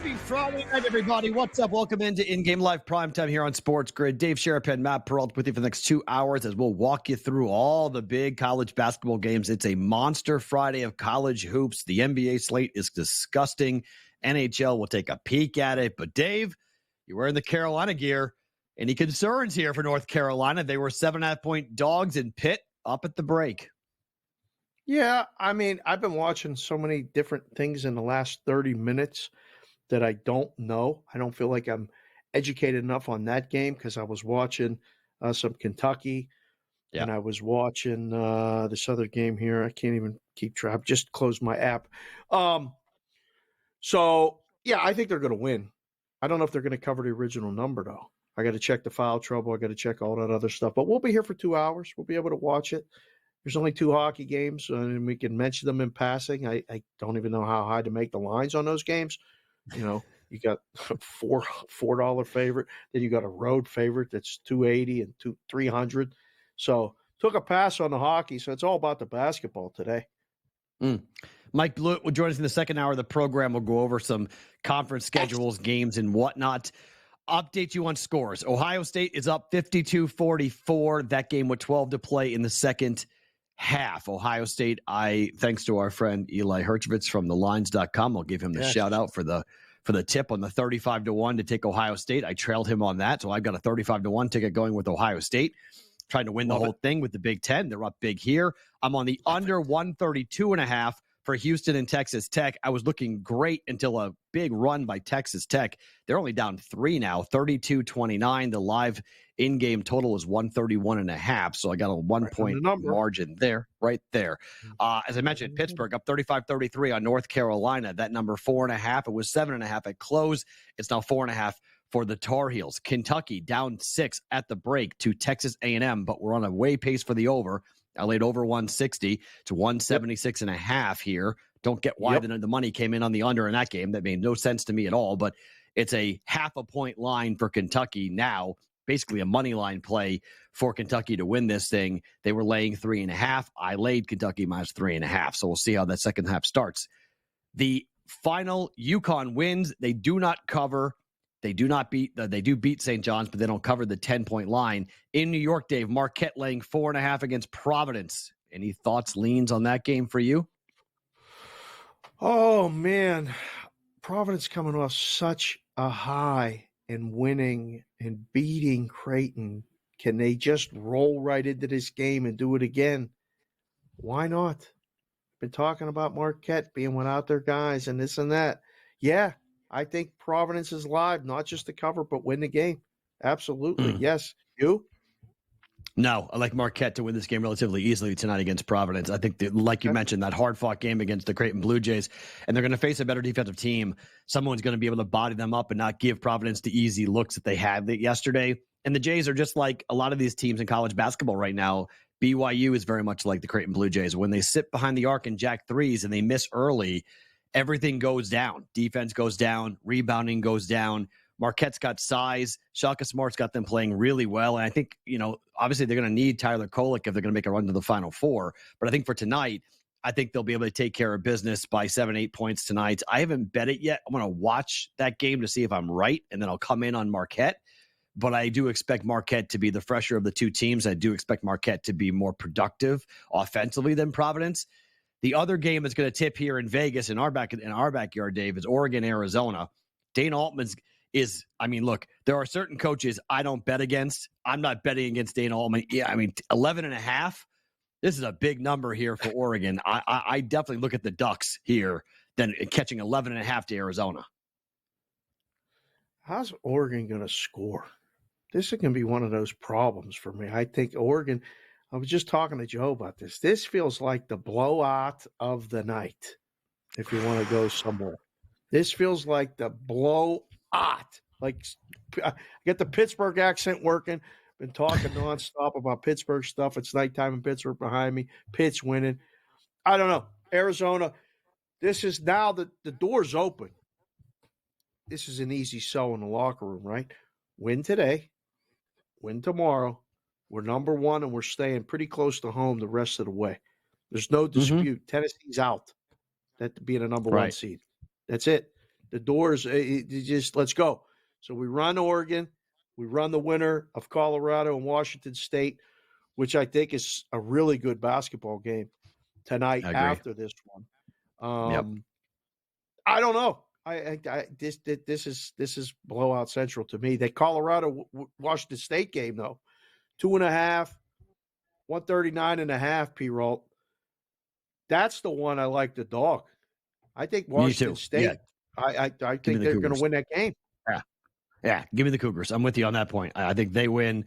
Happy Friday night, everybody. What's up? Welcome into InGame Live PrimeTime here on SportsGrid. Dave Sharapan, Matt Perrault with you for the next 2 hours as we'll walk you through all the big college basketball games. It's a monster Friday of college hoops. The NBA slate is disgusting. NHL will take a peek at it. But Dave, you're wearing the Carolina gear. Any concerns here for North Carolina? They were 7.5-point dogs in Pitt up at the break. Yeah, I mean, I've been watching so many different things in the last 30 minutes that I don't know. I don't feel like I'm educated enough on that game because I was watching some Kentucky and I was watching this other game here. I can't even keep track. I've just closed my app. So, yeah, I think they're going to win. I don't know if they're going to cover the original number, though. I got to check the foul trouble. I got to check all that other stuff. But we'll be here for 2 hours. We'll be able to watch it. There's only 2 hockey games, and we can mention them in passing. I don't even know how high to make the lines on those games. You know, you got $4 favorite, then you got a road favorite that's $280 and $300. So took a pass on the hockey. So it's all about the basketball today. Mike Blewett will join us in the second hour of the program. We'll go over some conference schedules, games, and whatnot. Update you on scores. Ohio State is up 52-44. That game with 12 to play in the second half. Ohio State, thanks to our friend Eli Herchovitz from thelines.com, I'll give him the shout out for the tip on the 35-1 to take Ohio State. I trailed him on that, so I've got a 35-1 ticket going with Ohio State, trying to win the whole thing with the Big Ten. They're up big here. I'm on the under 132.5 for Houston and Texas Tech. I was looking great until a big run by Texas Tech. They're only down 3 now, 32-29. The live in-game total is 131.5, so I got a 1-point margin there, right there. As I mentioned, Pittsburgh up 35-33 on North Carolina. That number 4.5. It was 7.5 at close. It's now 4.5 for the Tar Heels. Kentucky down 6 at the break to Texas A&M, but we're on a way pace for the over. I laid over 160 to 176.5 here. Don't get why the money came in on the under in that game. That made no sense to me at all, but it's a 0.5 point line for Kentucky now, basically a money line play for Kentucky to win this thing. They were laying 3.5. I laid Kentucky minus 3.5, so we'll see how that second half starts. The final, UConn wins. They do not cover. They do beat St. John's, but they don't cover the 10-point line. In New York, Dave, Marquette laying 4.5 against Providence. Any thoughts, leans on that game for you? Oh, man. Providence coming off such a high and winning and beating Creighton. Can they just roll right into this game and do it again? Why not? Been talking about Marquette being without their guys and this and that. Yeah, I think Providence is live, not just to cover, but win the game. Absolutely. Yes. You? No, I like Marquette to win this game relatively easily tonight against Providence. I think, like you mentioned, that hard-fought game against the Creighton Blue Jays, and they're going to face a better defensive team. Someone's going to be able to body them up and not give Providence the easy looks that they had yesterday. And the Jays are just like a lot of these teams in college basketball right now. BYU is very much like the Creighton Blue Jays. When they sit behind the arc and jack threes and they miss early, everything goes down. Defense goes down. Rebounding goes down. Marquette's got size. Shaka Smart's got them playing really well. And I think, obviously they're going to need Tyler Kolek if they're going to make a run to the Final Four. But I think for tonight, I think they'll be able to take care of business by 7-8 points tonight. I haven't bet it yet. I'm going to watch that game to see if I'm right, and then I'll come in on Marquette. But I do expect Marquette to be the fresher of the two teams. I do expect Marquette to be more productive offensively than Providence. The other game that's going to tip here in Vegas in our backyard, Dave, is Oregon-Arizona. Dana Altman's look, there are certain coaches I don't bet against. I'm not betting against Dana Altman. 11.5. This is a big number here for Oregon. I definitely look at the Ducks here than catching 11.5 to Arizona. How's Oregon going to score? This is going to be one of those problems for me. I think Oregon, I was just talking to Joe about this. This feels like the blowout of the night, if you want to go somewhere. This feels like the blowout. Like, I get the Pittsburgh accent working. Been talking nonstop about Pittsburgh stuff. It's nighttime in Pittsburgh behind me. Pitt's winning. I don't know. Arizona, this is now the door's open. This is an easy sell in the locker room, right? Win today. Win tomorrow. We're number one, and we're staying pretty close to home the rest of the way. There's no dispute. Tennessee's out. That being a number one seed. That's it. The doors, just let's go. So we run Oregon. We run the winner of Colorado and Washington State, which I think is a really good basketball game tonight I agree. after this one. Yep. I don't know. This is blowout central to me. That Colorado Washington State game though, 2.5, 139.5. Perrault. That's the one I like the dog. I think Washington State. Yeah. I think they're going to win that game. Yeah. Give me the Cougars. I'm with you on that point. I think they win.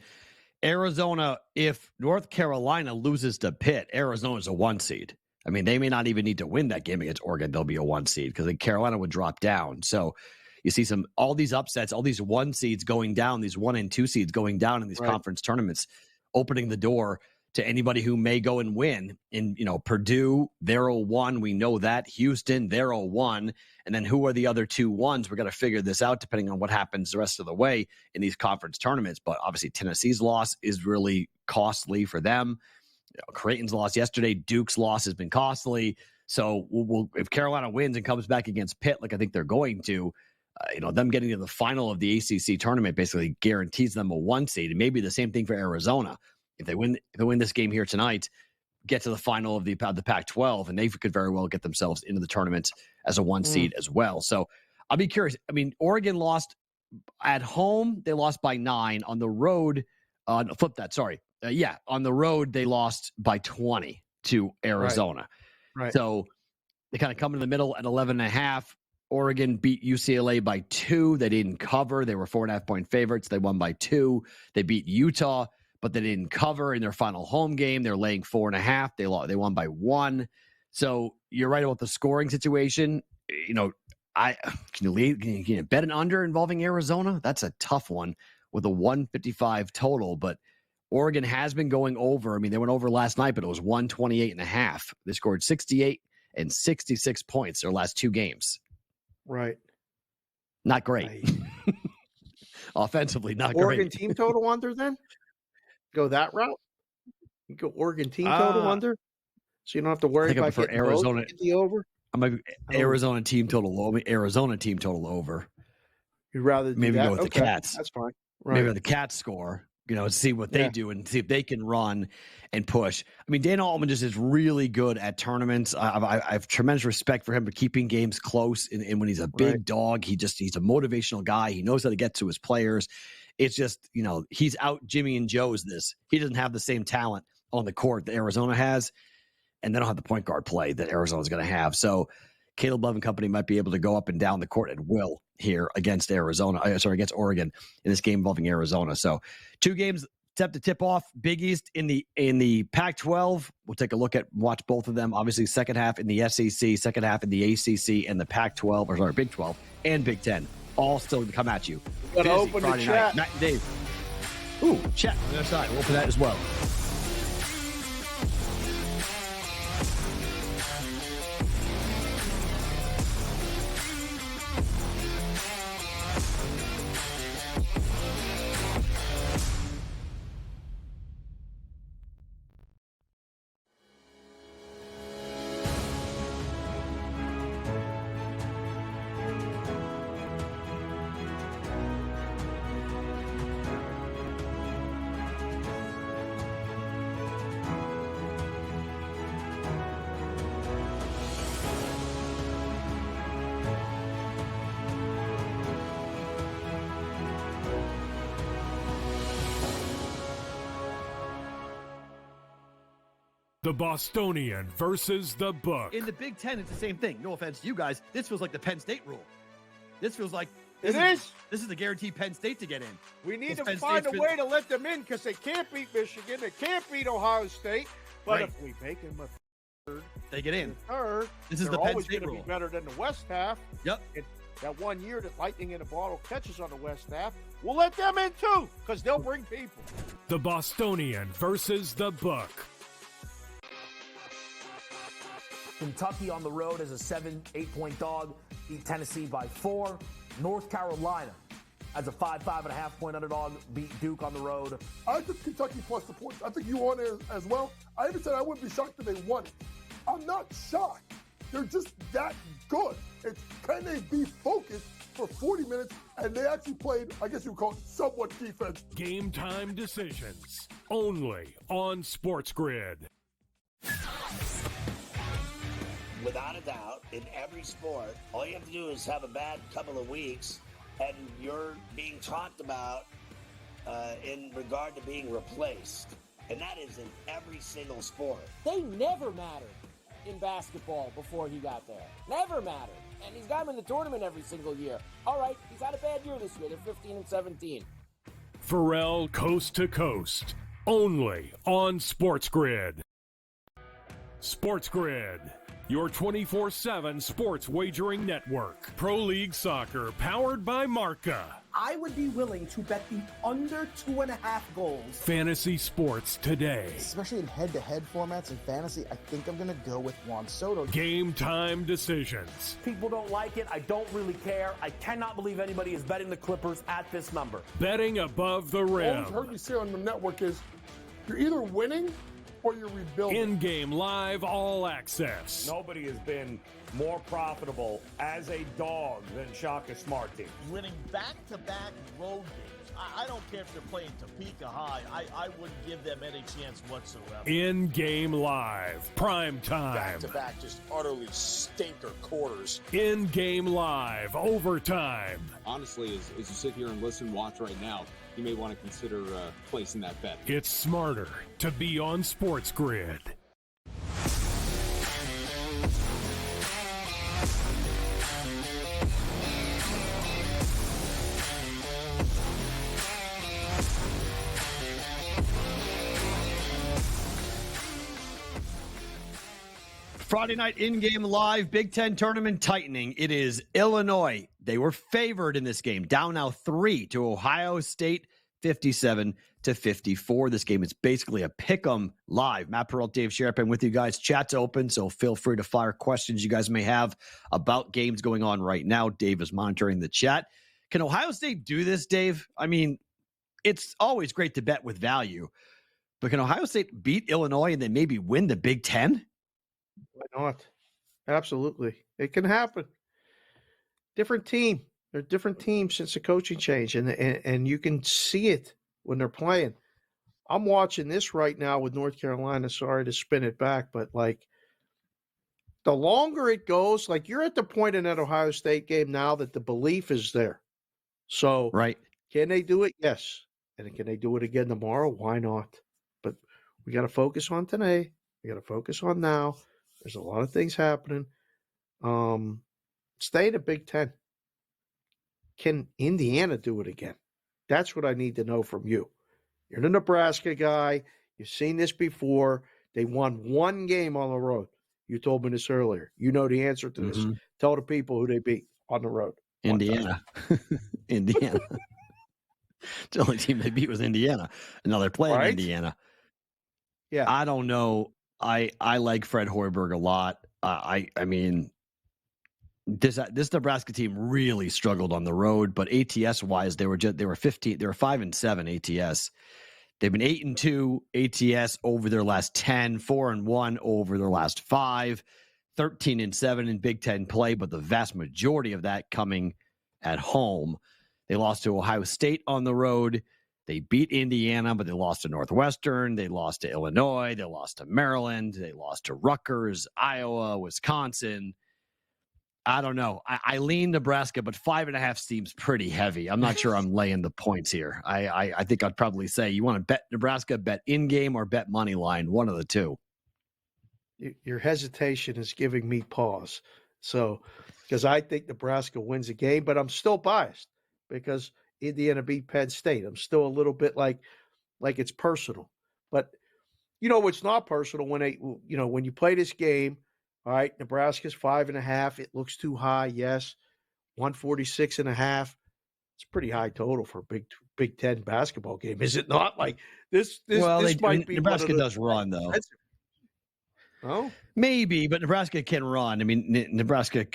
Arizona, if North Carolina loses to Pitt, Arizona's a 1 seed. I mean, they may not even need to win that game against Oregon. They'll be a 1 seed because Carolina would drop down. So you see all these upsets, all these 1 seeds going down, these 1 and 2 seeds going down in these conference tournaments, opening the door to anybody who may go and win. And, Purdue, they're 0-1. We know that. Houston, they're 0-1. And then who are the other 2 ones? We're going to figure this out depending on what happens the rest of the way in these conference tournaments. But obviously Tennessee's loss is really costly for them. Creighton's loss yesterday. Duke's loss has been costly. So if Carolina wins and comes back against Pitt, like I think they're going to, them getting to the final of the ACC tournament basically guarantees them a 1 seed. And maybe the same thing for Arizona. If they win this game here tonight, get to the final of the Pac-12, and they could very well get themselves into the tournament as a 1 seed as well. So I'll be curious. I mean, Oregon lost at home. They lost by 9 on the road. Flip that. Sorry. On the road, they lost by 20 to Arizona. Right. So they kind of come in the middle at 11.5. Oregon beat UCLA by 2. They didn't cover. They were 4.5-point favorites. They won by 2. They beat Utah, but they didn't cover in their final home game. They're laying 4.5. They won by 1. So you're right about the scoring situation. Can you bet an under involving Arizona? That's a tough one with a 155 total, but Oregon has been going over. I mean, they went over last night, but it was 128.5. They scored 68 and 66 points their last 2 games. Right. Not great. Offensively, not great. Oregon team total under then? Go that route? You go Oregon team total under? So you don't have to worry about getting Arizona the over? Arizona team total over. Arizona team total over. You'd rather do maybe that? go with the Cats. That's fine. Right. Maybe the Cats score. See what they do and see if they can run and push. I mean, Dana Altman just is really good at tournaments. I have tremendous respect for him for keeping games close. And when he's a big dog, he's a motivational guy. He knows how to get to his players. It's just, he's out Jimmy and Joe's this. He doesn't have the same talent on the court that Arizona has, and they don't have the point guard play that Arizona's going to have. So Caleb Love and company might be able to go up and down the court at will here against against Oregon in this game involving Arizona. So 2 games set to tip off. Big East in the Pac-12. We'll take a watch both of them. Obviously, second half in the SEC, second half in the ACC, and the Pac-12, Big 12 and Big 10. All still to come at you. We're going to open Friday the chat. Matt and Dave. Ooh, chat on the other side. We'll open that as well. The Bostonian versus the book. In the Big Ten, it's the same thing. No offense to you guys. This feels like the Penn State rule. This feels like This is the guaranteed Penn State to get in. We need to find a way to let them in because they can't beat Michigan. They can't beat Ohio State. But if we make them a third, they get in. Third, this is the Penn State rule. Be better than the West half. Yep. And that 1 year that Lightning in a Bottle catches on the West half, we'll let them in too because they'll bring people. The Bostonian versus the book. Kentucky on the road as a 7-8 dog, beat Tennessee by 4. North Carolina as a 5.5 underdog, beat Duke on the road. I took Kentucky plus the points. I think you on there as well. I even said I wouldn't be shocked if they won it. I'm not shocked They're just that good. It's can they be focused for 40 minutes, and they actually played, I guess you would call it somewhat defense. Game time decisions only on SportsGrid. Without a doubt, in every sport, all you have to do is have a bad couple of weeks, and you're being talked about in regard to being replaced. And that is in every single sport. They never mattered in basketball before he got there. Never mattered. And he's got him in the tournament every single year. All right, he's had a bad year this year. They're 15 and 17. Perrault Coast to Coast, only on SportsGrid. SportsGrid, your 24/7 sports wagering network. Pro League Soccer, powered by Marca. I would be willing to bet the under 2.5 goals. Fantasy sports today. Especially in head-to-head formats in fantasy, I think I'm going to go with Juan Soto. Game time decisions. People don't like it. I don't really care. I cannot believe anybody is betting the Clippers at this number. Betting above the All rim. I've heard you say on the network is you're either winning or you're rebuilding. In-game live all access. Nobody has been more profitable as a dog than Shaka Smart Team. Winning back-to-back road games. I don't care if they're playing Topeka High. I wouldn't give them any chance whatsoever. In-game live. Prime time. Back-to-back just utterly stinker quarters. In-game live. Overtime. Honestly, as you sit here and listen, watch right now, you may want to consider placing that bet. It's smarter to be on SportsGrid. Friday night in-game live, Big Ten tournament tightening. It is Illinois. They were favored in this game, down now 3 to Ohio State, 57-54. This game is basically a pick-em live. Matt Perrault, Dave Sharapan with you guys. Chat's open, so feel free to fire questions you guys may have about games going on right now. Dave is monitoring the chat. Can Ohio State do this, Dave? I mean, it's always great to bet with value, but can Ohio State beat Illinois and then maybe win the Big Ten? Why not? Absolutely. It can happen. Different team. They're different teams since the coaching change, and you can see it when they're playing. I'm watching this right now with North Carolina. Sorry to spin it back, but like the longer it goes, like you're at the point in that Ohio State game now that the belief is there. So right. Can they do it? Yes. And can they do it again tomorrow? Why not? But we got to focus on today. We got to focus on now. There's a lot of things happening. Stay in the Big Ten. Can Indiana do it again? That's what I need to know from you. You're the Nebraska guy. You've seen this before. They won one game on the road. You told me this earlier. You know the answer to this. Tell the people who they beat on the road. Indiana. Indiana. The only team they beat was Indiana. And now they're playing Indiana. Yeah. I don't know. I like Fred Hoiberg a lot. I mean, this Nebraska team really struggled on the road, but ATS wise, they were 5-7 ATS. They've been 8-2 ATS over their last 10, 4-1 over their last 5, 13-7 in Big Ten play, but the vast majority of that coming at home. They lost to Ohio State on the road. They beat Indiana, but they lost to Northwestern. They lost to Illinois. They lost to Maryland. They lost to Rutgers, Iowa, Wisconsin. I don't know. I lean Nebraska, but 5.5 seems pretty heavy. I'm not sure I'm laying the points here. I think I'd probably say you want to bet Nebraska, bet in-game or bet money line, one of the two. Your hesitation is giving me pause. So, because I think Nebraska wins a game, but I'm still biased because Indiana beat Penn State. I'm still a little bit like it's personal, but it's not personal when you play this game. All right, Nebraska's 5.5. It looks too high. Yes, 146.5. It's a pretty high total for a Big Ten basketball game, is it not? Like this might be. Nebraska does run though. Oh, maybe, but Nebraska can run. I mean, Nebraska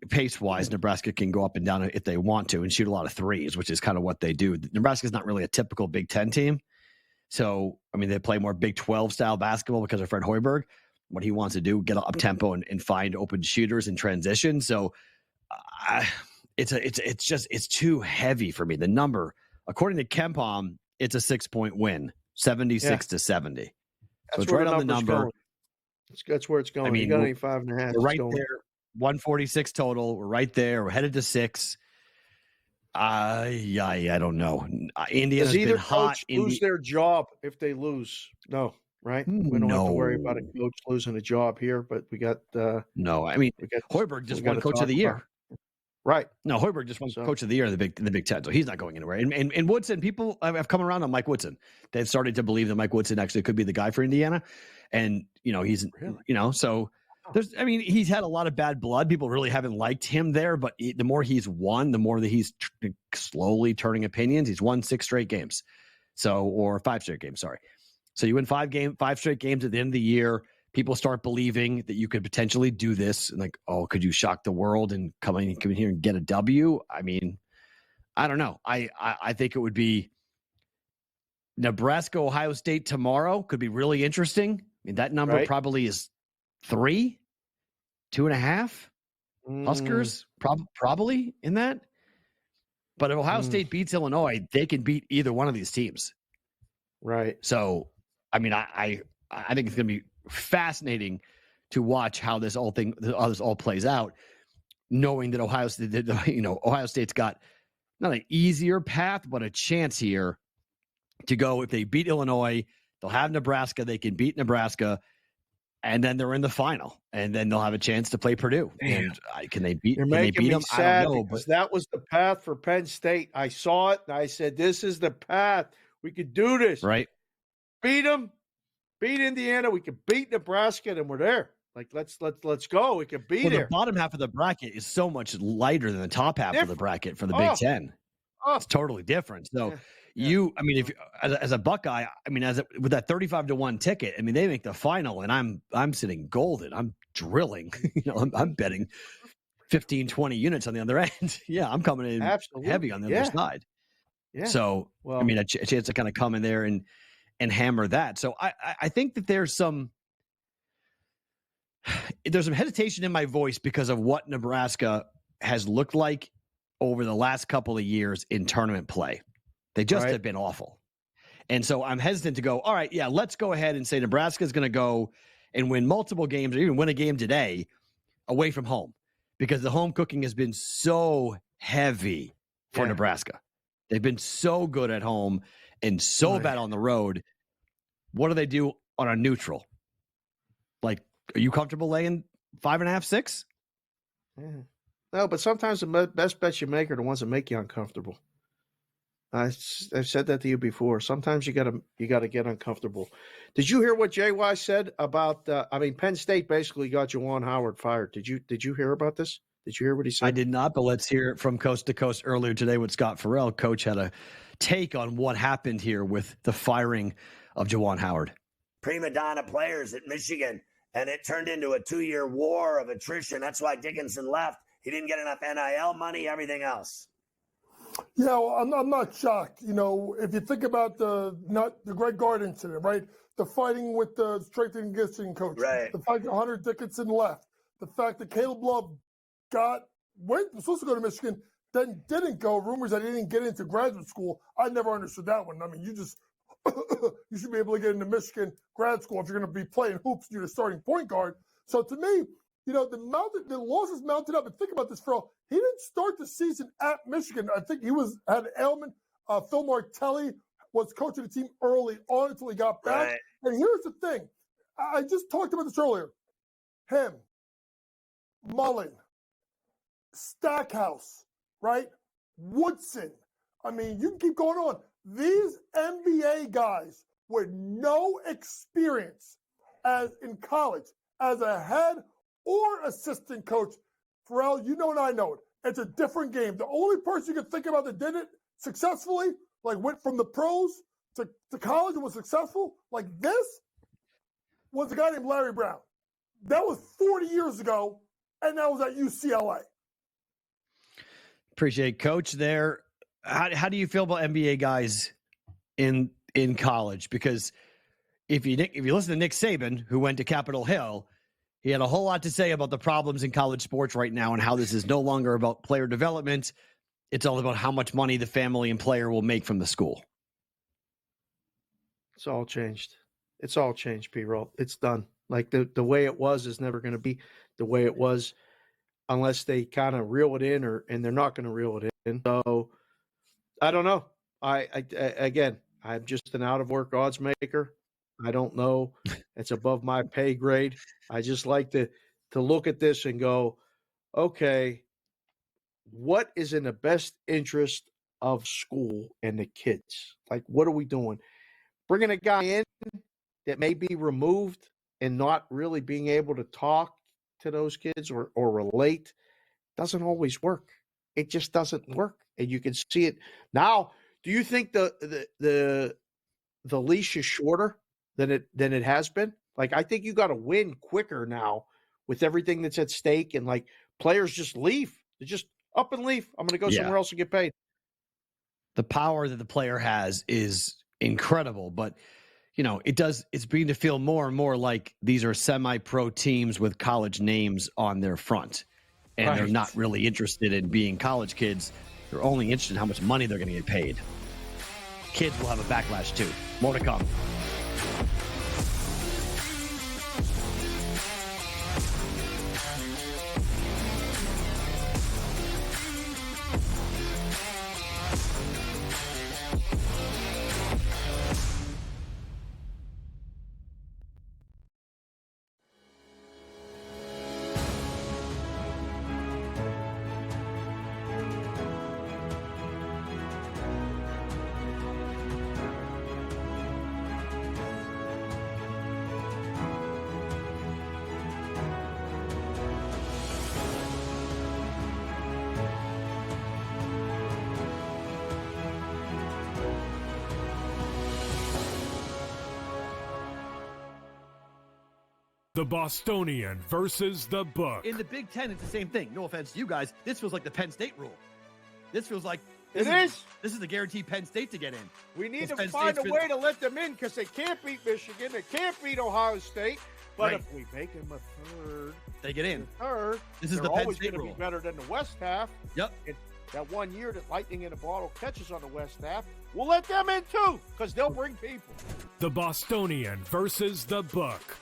pace-wise, Nebraska can go up and down if they want to and shoot a lot of threes, which is kind of what they do. Nebraska's not really a typical Big Ten team. So, I mean, they play more Big 12 style basketball because of Fred Hoiberg. what he wants to do, get up tempo and find open shooters in transition. So it's too heavy for me. The number, according to KenPom, it's a 6-point win, 76 to 70. So it's right on the number. Going. That's where it's going. I mean, you got any 5.5? We're right there. 146 total. We're right there. We're headed to 6. I don't know. Indiana's been hot. Coach lose their job if they lose? No, right? We don't have to worry about a coach losing a job here, but we got no. I mean, Hoiberg just won Coach of the Year. Right. No, Hoiberg just won Coach of the Year in the Big Ten, so he's not going anywhere. And Woodson, people have come around on Mike Woodson. They've started to believe that Mike Woodson actually could be the guy for Indiana, and he's so. He's had a lot of bad blood. People really haven't liked him there, but the more he's won, the more that he's slowly turning opinions. He's won 6 straight games, or 5 straight games. Sorry. So you win 5 straight games at the end of the year. People start believing that you could potentially do this, and like, oh, could you shock the world and come in here and get a W? I mean, I don't know. I think it would be Nebraska, Ohio State tomorrow could be really interesting. I mean, that number probably is 3, 2.5 Huskers, probably in that. But if Ohio State beats Illinois, they can beat either one of these teams. Right. So, I mean, I think it's going to be fascinating to watch how this all plays out, knowing that Ohio State's got not an easier path, but a chance here to go. If they beat Illinois, they'll have Nebraska. They can beat Nebraska. And then they're in the final, and then they'll have a chance to play Purdue. And can they beat? You're making me sad, I don't know, because that was the path for Penn State. I saw it, and I said, "This is the path. We could do this. Right? Beat them, beat Indiana. We could beat Nebraska, and we're there. Like let's go. We could beat there." The bottom half of the bracket is so much lighter than the top half of the bracket for the Big Ten. It's totally different. So. If as a Buckeye, with that 35-1 ticket, they make the final, and I'm sitting golden. I'm drilling. I'm betting 15, 20 units on the other end. Yeah, I'm coming in heavy on the other side. Yeah. So, a chance to kind of come in there and hammer that. So I think that there's some hesitation in my voice because of what Nebraska has looked like over the last couple of years in tournament play. They just have been awful. And so I'm hesitant to go, all right, yeah, let's go ahead and say Nebraska is going to go and win multiple games or even win a game today away from home, because the home cooking has been so heavy for Nebraska. They've been so good at home and so bad on the road. What do they do on a neutral? Like, are you comfortable laying 5.5, 6? Yeah. No, but sometimes the best bets you make are the ones that make you uncomfortable. I've said that to you before. Sometimes you gotta get uncomfortable. Did you hear what JY said about? Penn State basically got Juwan Howard fired. Did you hear about this? Did you hear what he said? I did not, but let's hear it from coast to coast earlier today with Scott Farrell. Coach had a take on what happened here with the firing of Juwan Howard. Prima donna players at Michigan, and it turned into a 2-year war of attrition. That's why Dickinson left. He didn't get enough NIL money, everything else. Yeah, well, I'm not shocked. If you think about the Greg Gard incident, right? The fighting with the strength and conditioning coach, right? The fact that Hunter Dickinson left, the fact that Caleb Love was supposed to go to Michigan, then didn't go. Rumors that he didn't get into graduate school. I never understood that one. You should be able to get into Michigan grad school if you're going to be playing hoops. You're the starting point guard. So to me, the losses mounted up. And think about this, Phil. He didn't start the season at Michigan. I think he had an ailment. Phil Martelli was coaching the team early on until he got back. Right. And here's the thing. I just talked about this earlier. Him, Mullen, Stackhouse, right? Woodson. You can keep going on. These NBA guys with no experience in college as a head or assistant coach, Pharrell, and I know it. It's a different game. The only person you can think about that did it successfully, like went from the pros to college and was successful, like this, was a guy named Larry Brown. That was 40 years ago, and that was at UCLA. Appreciate Coach there. How do you feel about NBA guys in college? Because if you listen to Nick Saban, who went to Capitol Hill, he had a whole lot to say about the problems in college sports right now and how this is no longer about player development. It's all about how much money the family and player will make from the school. It's all changed. It's all changed, Perrault. It's done. Like the way it was is never going to be the way it was unless they kind of reel it in, and they're not going to reel it in. So I don't know. Again, I'm just an out of work odds maker. I don't know. It's above my pay grade. I just like to look at this and go, okay, what is in the best interest of school and the kids? Like, what are we doing? Bringing a guy in that may be removed and not really being able to talk to those kids or relate doesn't always work. It just doesn't work. And you can see it now. Do you think the leash is shorter than it has been? Like, I think you got to win quicker now with everything that's at stake, and like players just leave. They just up and leave. I'm going to go somewhere else and get paid. The power that the player has is incredible, but it's beginning to feel more and more like these are semi-pro teams with college names on their front, and they're not really interested in being college kids. They're only interested in how much money they're going to get paid. Kids will have a backlash too. More to come. The Bostonian versus the Book. In the Big Ten, it's the same thing. No offense to you guys. This feels like the Penn State rule. This feels like This is the guaranteed Penn State to get in. We need to find a way to let them in because they can't beat Michigan. They can't beat Ohio State. But if we make them a third, they get in. This is the Penn State rule. Be better than the West half. Yep. And that 1 year that Lightning in a Bottle catches on the West half, we'll let them in too because they'll bring people. The Bostonian versus the Book.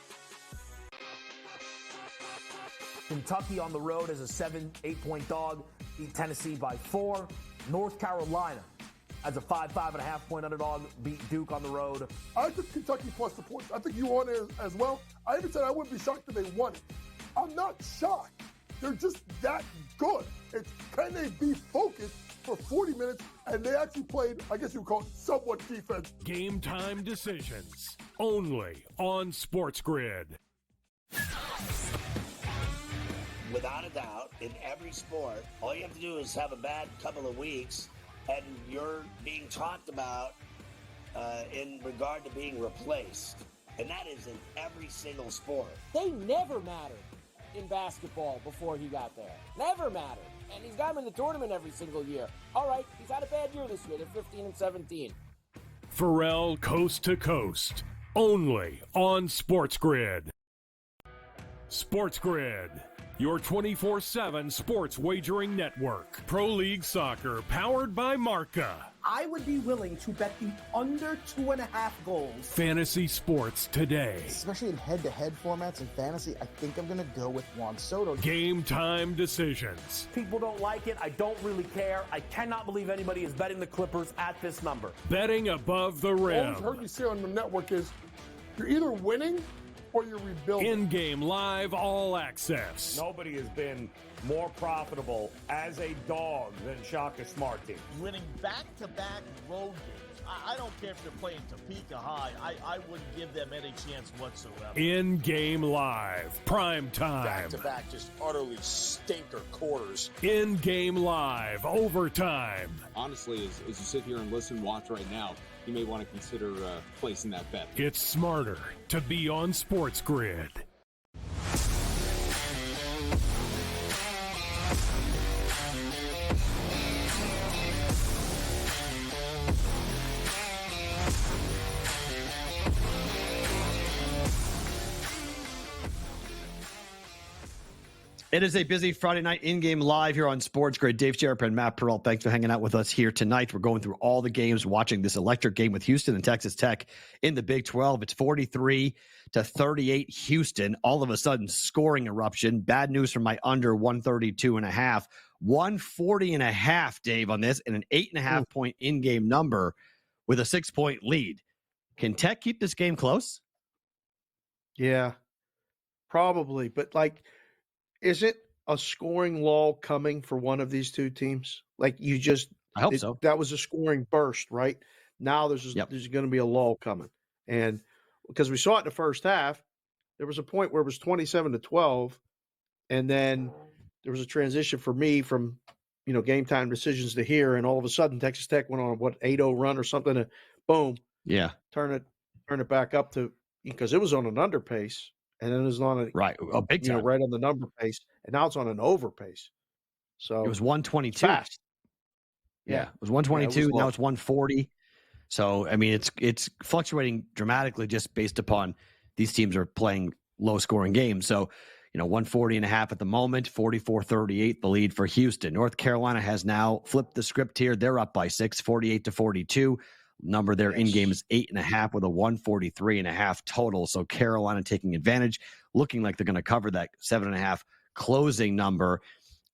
Kentucky on the road as a 7-8 dog, beat Tennessee by 4. North Carolina as a 5.5 point underdog, beat Duke on the road. I took Kentucky plus the points. I think you won it as well. I even said I wouldn't be shocked if they won it. I'm not shocked. They're just that good. It's can they be focused for 40 minutes, and they actually played, I guess you would call it somewhat defense. Game time decisions, only on SportsGrid. Without a doubt, in every sport, all you have to do is have a bad couple of weeks, and you're being talked about in regard to being replaced. And that is in every single sport. They never mattered in basketball before he got there. Never mattered. And he's got him in the tournament every single year. All right, he's had a bad year this year. They're 15-17. Perrault Coast to Coast, only on SportsGrid. SportsGrid, your 24/7 sports wagering network. Pro League Soccer, powered by Marca. I would be willing to bet the under 2.5 goals. Fantasy sports today. Especially in head-to-head formats in fantasy, I think I'm going to go with Juan Soto. Game time decisions. People don't like it. I don't really care. I cannot believe anybody is betting the Clippers at this number. Betting above the All rim. I've heard you say on the network is you're either winning or you're rebuilding. InGame live all access. Nobody has been more profitable as a dog than Shaka Smart Team. Winning back-to-back road games. I don't care if they're playing Topeka High. I wouldn't give them any chance whatsoever. InGame live, PrimeTime. Back-to-back, just utterly stinker quarters. InGame live, overtime. Honestly, as you sit here and listen, watch right now, you may want to consider placing that bet. It's smarter to be on SportsGrid. It is a busy Friday night in-game live here on SportsGrid. Dave Sharapan, Matt Perrault, thanks for hanging out with us here tonight. We're going through all the games, watching this electric game with Houston and Texas Tech in the Big 12. It's 43-38 Houston. All of a sudden, scoring eruption. Bad news from my under 132.5. 140.5, Dave, on this, and an 8.5 point in-game number with a 6-point lead. Can Tech keep this game close? Yeah, probably. But, isn't a scoring lull coming for one of these two teams? I hope so. That was a scoring burst, right? Now there's going to be a lull coming. And because we saw it in the first half, there was a point where it was 27-12, and then there was a transition for me from, game time decisions to here, and all of a sudden Texas Tech went on 8-0 run or something, and boom. Yeah. Turn it back up to, because it was on an under pace. And then it was on a big time. Right on the number pace, and now it's on an over pace. So it was 122. Fast. Yeah, it was 122. Now it's 140. So I mean, it's fluctuating dramatically just based upon these teams are playing low scoring games. So 140.5 at the moment, 44-38 the lead for Houston. North Carolina has now flipped the script here. They're up by 6, 48-42. Number there in game is 8.5 with a 143.5 total. So Carolina taking advantage, looking like they're going to cover that 7.5 closing number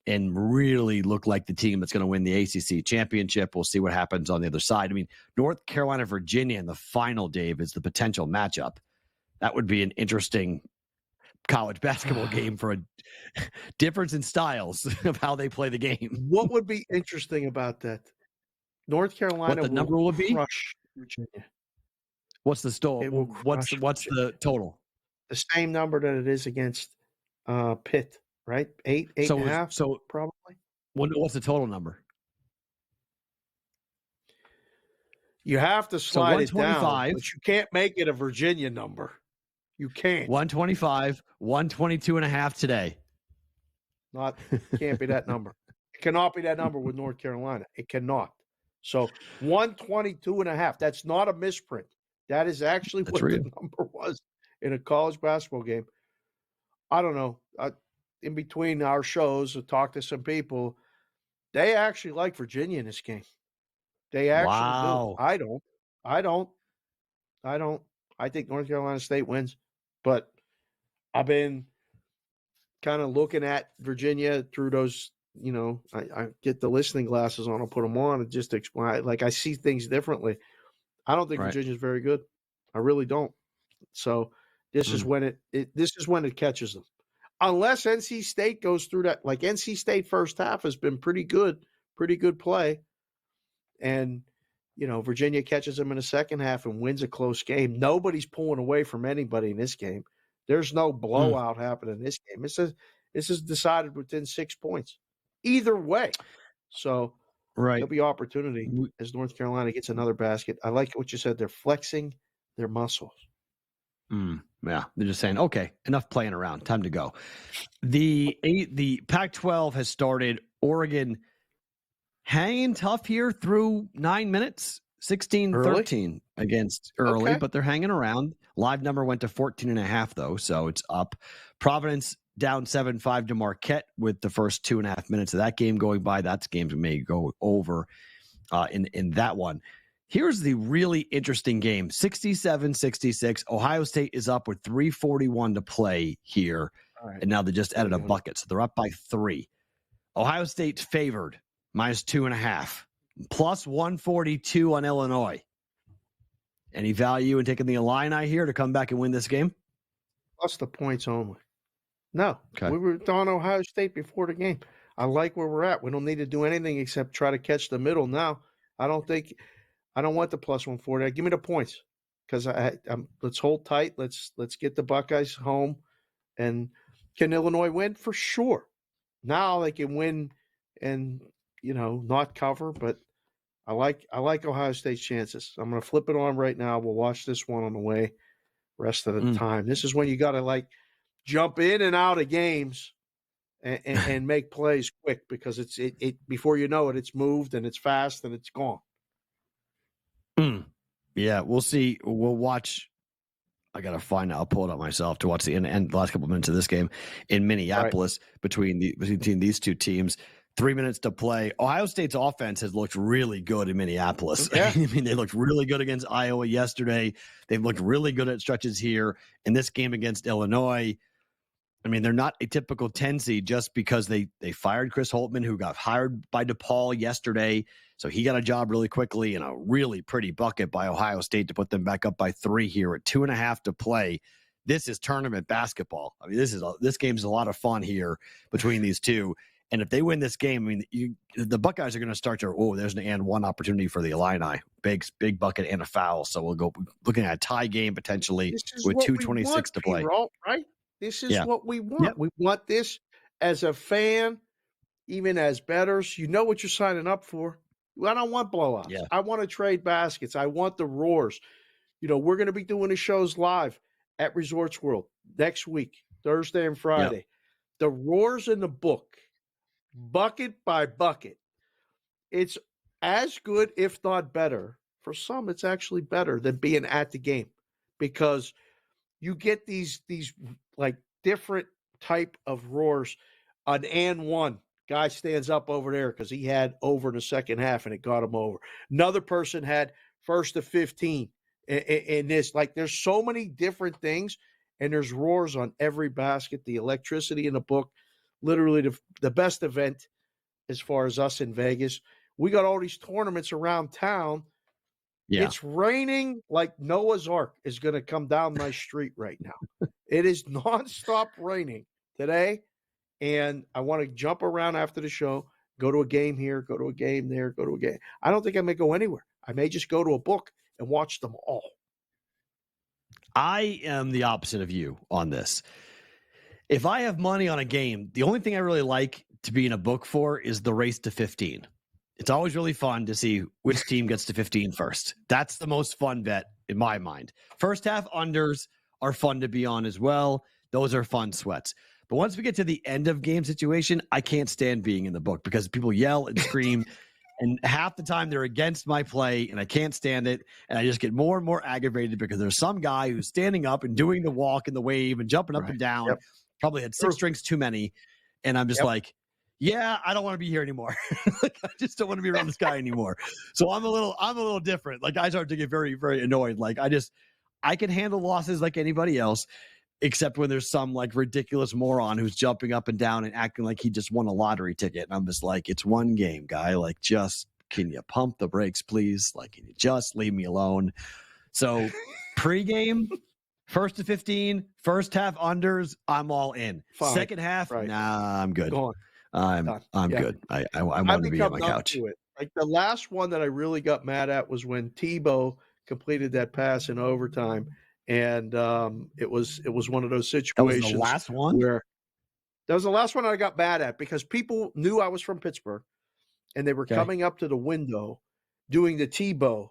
and really look like the team that's going to win the ACC championship. We'll see what happens on the other side. I mean, North Carolina, Virginia in the final, Dave, is the potential matchup. That would be an interesting college basketball game for a difference in styles of how they play the game. What would be interesting about that? North Carolina what the number will be? Crush Virginia. What's the total? What's the total? The same number that it is against Pitt, right? 8.5. So probably. What's the total number? You have to slide it down, but you can't make it a Virginia number. You can't. 125, 122.5 today. Can't be that number. It cannot be that number with North Carolina. It cannot. So 122.5. That's not a misprint. That is actually what the number was in a college basketball game. I don't know. In between our shows, I talked to some people. They actually like Virginia in this game. They actually do. I don't. I think North Carolina State wins. But I've been kind of looking at Virginia through those, I get the listening glasses on, I'll put them on and just explain. I see things differently. I don't think Virginia's very good. I really don't. So this is when it catches them. Unless NC State goes through that. NC State first half has been pretty good play. And, Virginia catches them in the second half and wins a close game. Nobody's pulling away from anybody in this game. There's no blowout happening in this game. This is decided within 6 points. Either way. So there'll be opportunity as North Carolina gets another basket. I like what you said. They're flexing their muscles. Yeah, they're just saying, okay, enough playing around. Time to go. The Pac-12 has started. Oregon hanging tough here through 9 minutes. 16-13 against early, but they're hanging around. Live number went to 14.5, though, so it's up. Providence down 7-5 to Marquette with the first 2.5 minutes of that game going by. That's games may go over in that one. Here's the really interesting game. 67-66. Ohio State is up with 3:41 to play here, and now they just added a bucket, so they're up by 3. Ohio State's favored, -2.5. Plus 142 on Illinois. Any value in taking the Illini here to come back and win this game? Plus the points only. No. Okay. We were on Ohio State before the game. I like where we're at. We don't need to do anything except try to catch the middle now. I don't want the plus 140. Give me the points. Because let's hold tight. Let's get the Buckeyes home. And can Illinois win? For sure. Now they can win and not cover, but I like Ohio State's chances. I'm going to flip it on right now. We'll watch this one on the way rest of the time. This is when you got to jump in and out of games and make plays quick because it before you know it, it's moved and it's fast and it's gone. Yeah, we'll see. We'll watch I got to find it. I'll pull it up myself to watch the end the last couple of minutes of this game in Minneapolis between these two teams. 3 minutes to play. Ohio State's offense has looked really good in Minneapolis. Yeah. I mean, they looked really good against Iowa yesterday. They've looked really good at stretches here in this game against Illinois. I mean, they're not a typical 10 seed just because they fired Chris Holtmann, who got hired by DePaul yesterday. So he got a job really quickly and a really pretty bucket by Ohio State to put them back up by 3 here at 2.5 to play. This is tournament basketball. I mean, this game's a lot of fun here between these two. And if they win this game, I mean, the Buckeyes are going to start to, there's an and one opportunity for the Illini. Big bucket and a foul. So we'll go looking at a tie game potentially with 2:26 to play. Perrault, right? This is what we want. Yep. We want this as a fan, even as bettors. You know what you're signing up for. I don't want blowouts. Yeah. I want to trade baskets. I want the roars. We're going to be doing the shows live at Resorts World next week, Thursday and Friday. Yep. The roars in the book, bucket by bucket. It's as good, if not better. For some, it's actually better than being at the game because you get these like different type of roars. An and one guy stands up over there because he had over in the second half and it got him over. Another person had first to 15 in this. Like there's so many different things and there's roars on every basket. The electricity in the book, literally the best event as far as us in Vegas. We got all these tournaments around town. Yeah. It's raining like Noah's Ark is going to come down my street right now. It is nonstop raining today. And I want to jump around after the show, go to a game here, go to a game there, go to a game. I don't think I may go anywhere. I may just go to a book and watch them all. I am the opposite of you on this. If I have money on a game, the only thing I really like to be in a book for is the race to 15. It's always really fun to see which team gets to 15 first. That's the most fun bet in my mind. First half unders are fun to be on as well. Those are fun sweats. But once we get to the end of game situation, I can't stand being in the book because people yell and scream and half the time they're against my play and I can't stand it. And I just get more and more aggravated because there's some guy who's standing up and doing the walk and the wave and jumping up and down. Yep. Probably had 6 drinks too many. And I'm just like, yeah, I don't want to be here anymore. Like, I just don't want to be around this guy anymore. So I'm a little different. Like I start to get very, very annoyed. Like I can handle losses like anybody else, except when there's some like ridiculous moron who's jumping up and down and acting like he just won a lottery ticket. And I'm just like, it's one game, guy. Like, just can you pump the brakes, please? Like, can you just leave me alone? So pregame, first to 15, first half unders, I'm all in. Fine. Second half, nah, I'm good. I'm good. I want to be on my couch. Like the last one that I really got mad at was when Tebow completed that pass in overtime. And it was one of those situations. That was the last one? That was the last one I got mad at because people knew I was from Pittsburgh and they were coming up to the window doing the Tebow,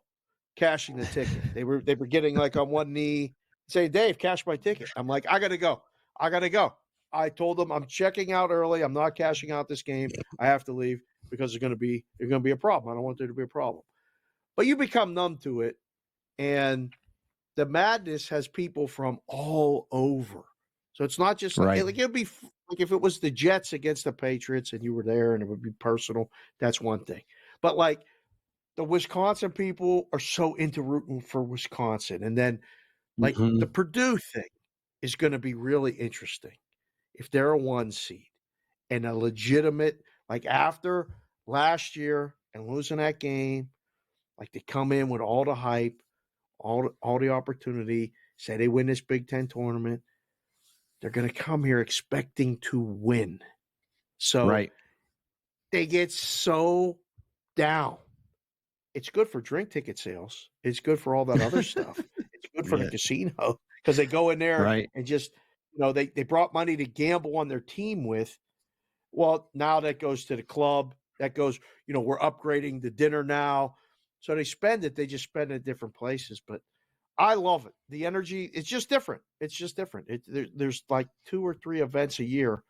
cashing the ticket. They were getting like on one knee, saying, Dave, cash my ticket. I'm like, I gotta go. I told them I'm checking out early. I'm not cashing out this game. I have to leave because there's gonna be a problem. I don't want there to be a problem. But you become numb to it, and the madness has people from all over. So it's not just like it would be like if it was the Jets against the Patriots and you were there and it would be personal, that's one thing. But like the Wisconsin people are so into rooting for Wisconsin. And then like the Purdue thing is going to be really interesting if they're a 1 seed and a legitimate, like after last year and losing that game, like they come in with all the hype, all the opportunity, say they win this Big Ten tournament, they're going to come here expecting to win. So they get so down. It's good for drink ticket sales. It's good for all that other stuff. It's good for the casino because they go in there and just, they brought money to gamble on their team with. Well, now that goes to the club. That goes, we're upgrading the dinner now. So they spend it. They just spend it at different places. But I love it. The energy, it's just different. It's just different. There's like 2 or 3 events a year.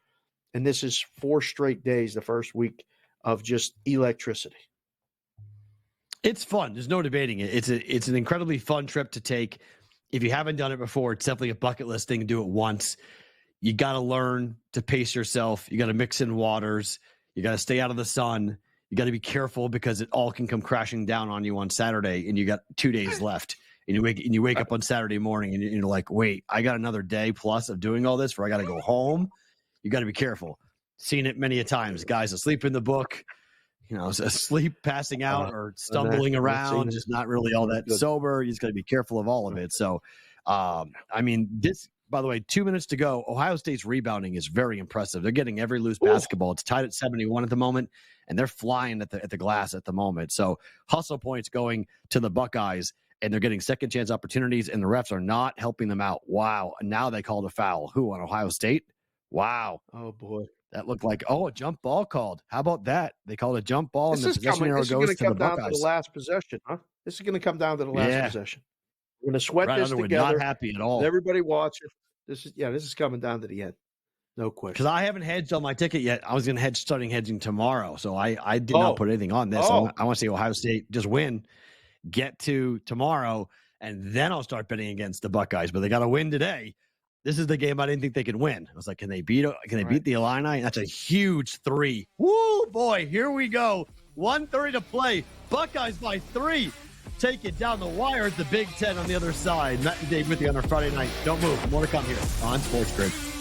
And this is 4 straight days, the first week of just electricity. It's fun. There's no debating it. It's an incredibly fun trip to take. if you haven't done it before, it's definitely a bucket list thing to do it once. You got to learn to pace yourself. You got to mix in waters. You got to stay out of the sun. You got to be careful because it all can come crashing down on you on Saturday, and you got 2 days left. And you wake up on Saturday morning, and you're like, wait, I got another day plus of doing all this where I got to go home. You got to be careful. Seen it many a times. Guys asleep in the book, asleep, passing out, or stumbling around, just not really all that sober. You just got to be careful of all of it. So, this, by the way, 2 minutes to go. Ohio State's rebounding is very impressive. They're getting every loose basketball. It's tied at 71 at the moment, and they're flying at the glass at the moment. So hustle points going to the Buckeyes, and they're getting second chance opportunities, and the refs are not helping them out. Wow. And now they called a foul. Who, on Ohio State? Wow. Oh, boy. That looked like, a jump ball called. How about that? They called a jump ball, and the possession arrow goes to the Buckeyes. This is going to come down to the last possession, huh? This is going to come down to the last possession. We're going to sweat this together. Not happy at all. Everybody watch it. This is coming down to the end. No question. Because I haven't hedged on my ticket yet. I was going to starting hedging tomorrow. So I did not put anything on this. I want to see Ohio State just win, get to tomorrow, and then I'll start betting against the Buckeyes. But they got to win today. This is the game I didn't think they could win. I was like, can they beat the Illini? And that's a huge 3. Woo, boy, here we go. 1:30 to play. Buckeyes by 3. Take it down the wire at the Big Ten on the other side. Matt and Dave with you on our Friday night. Don't move. More to come here on SportsGrid.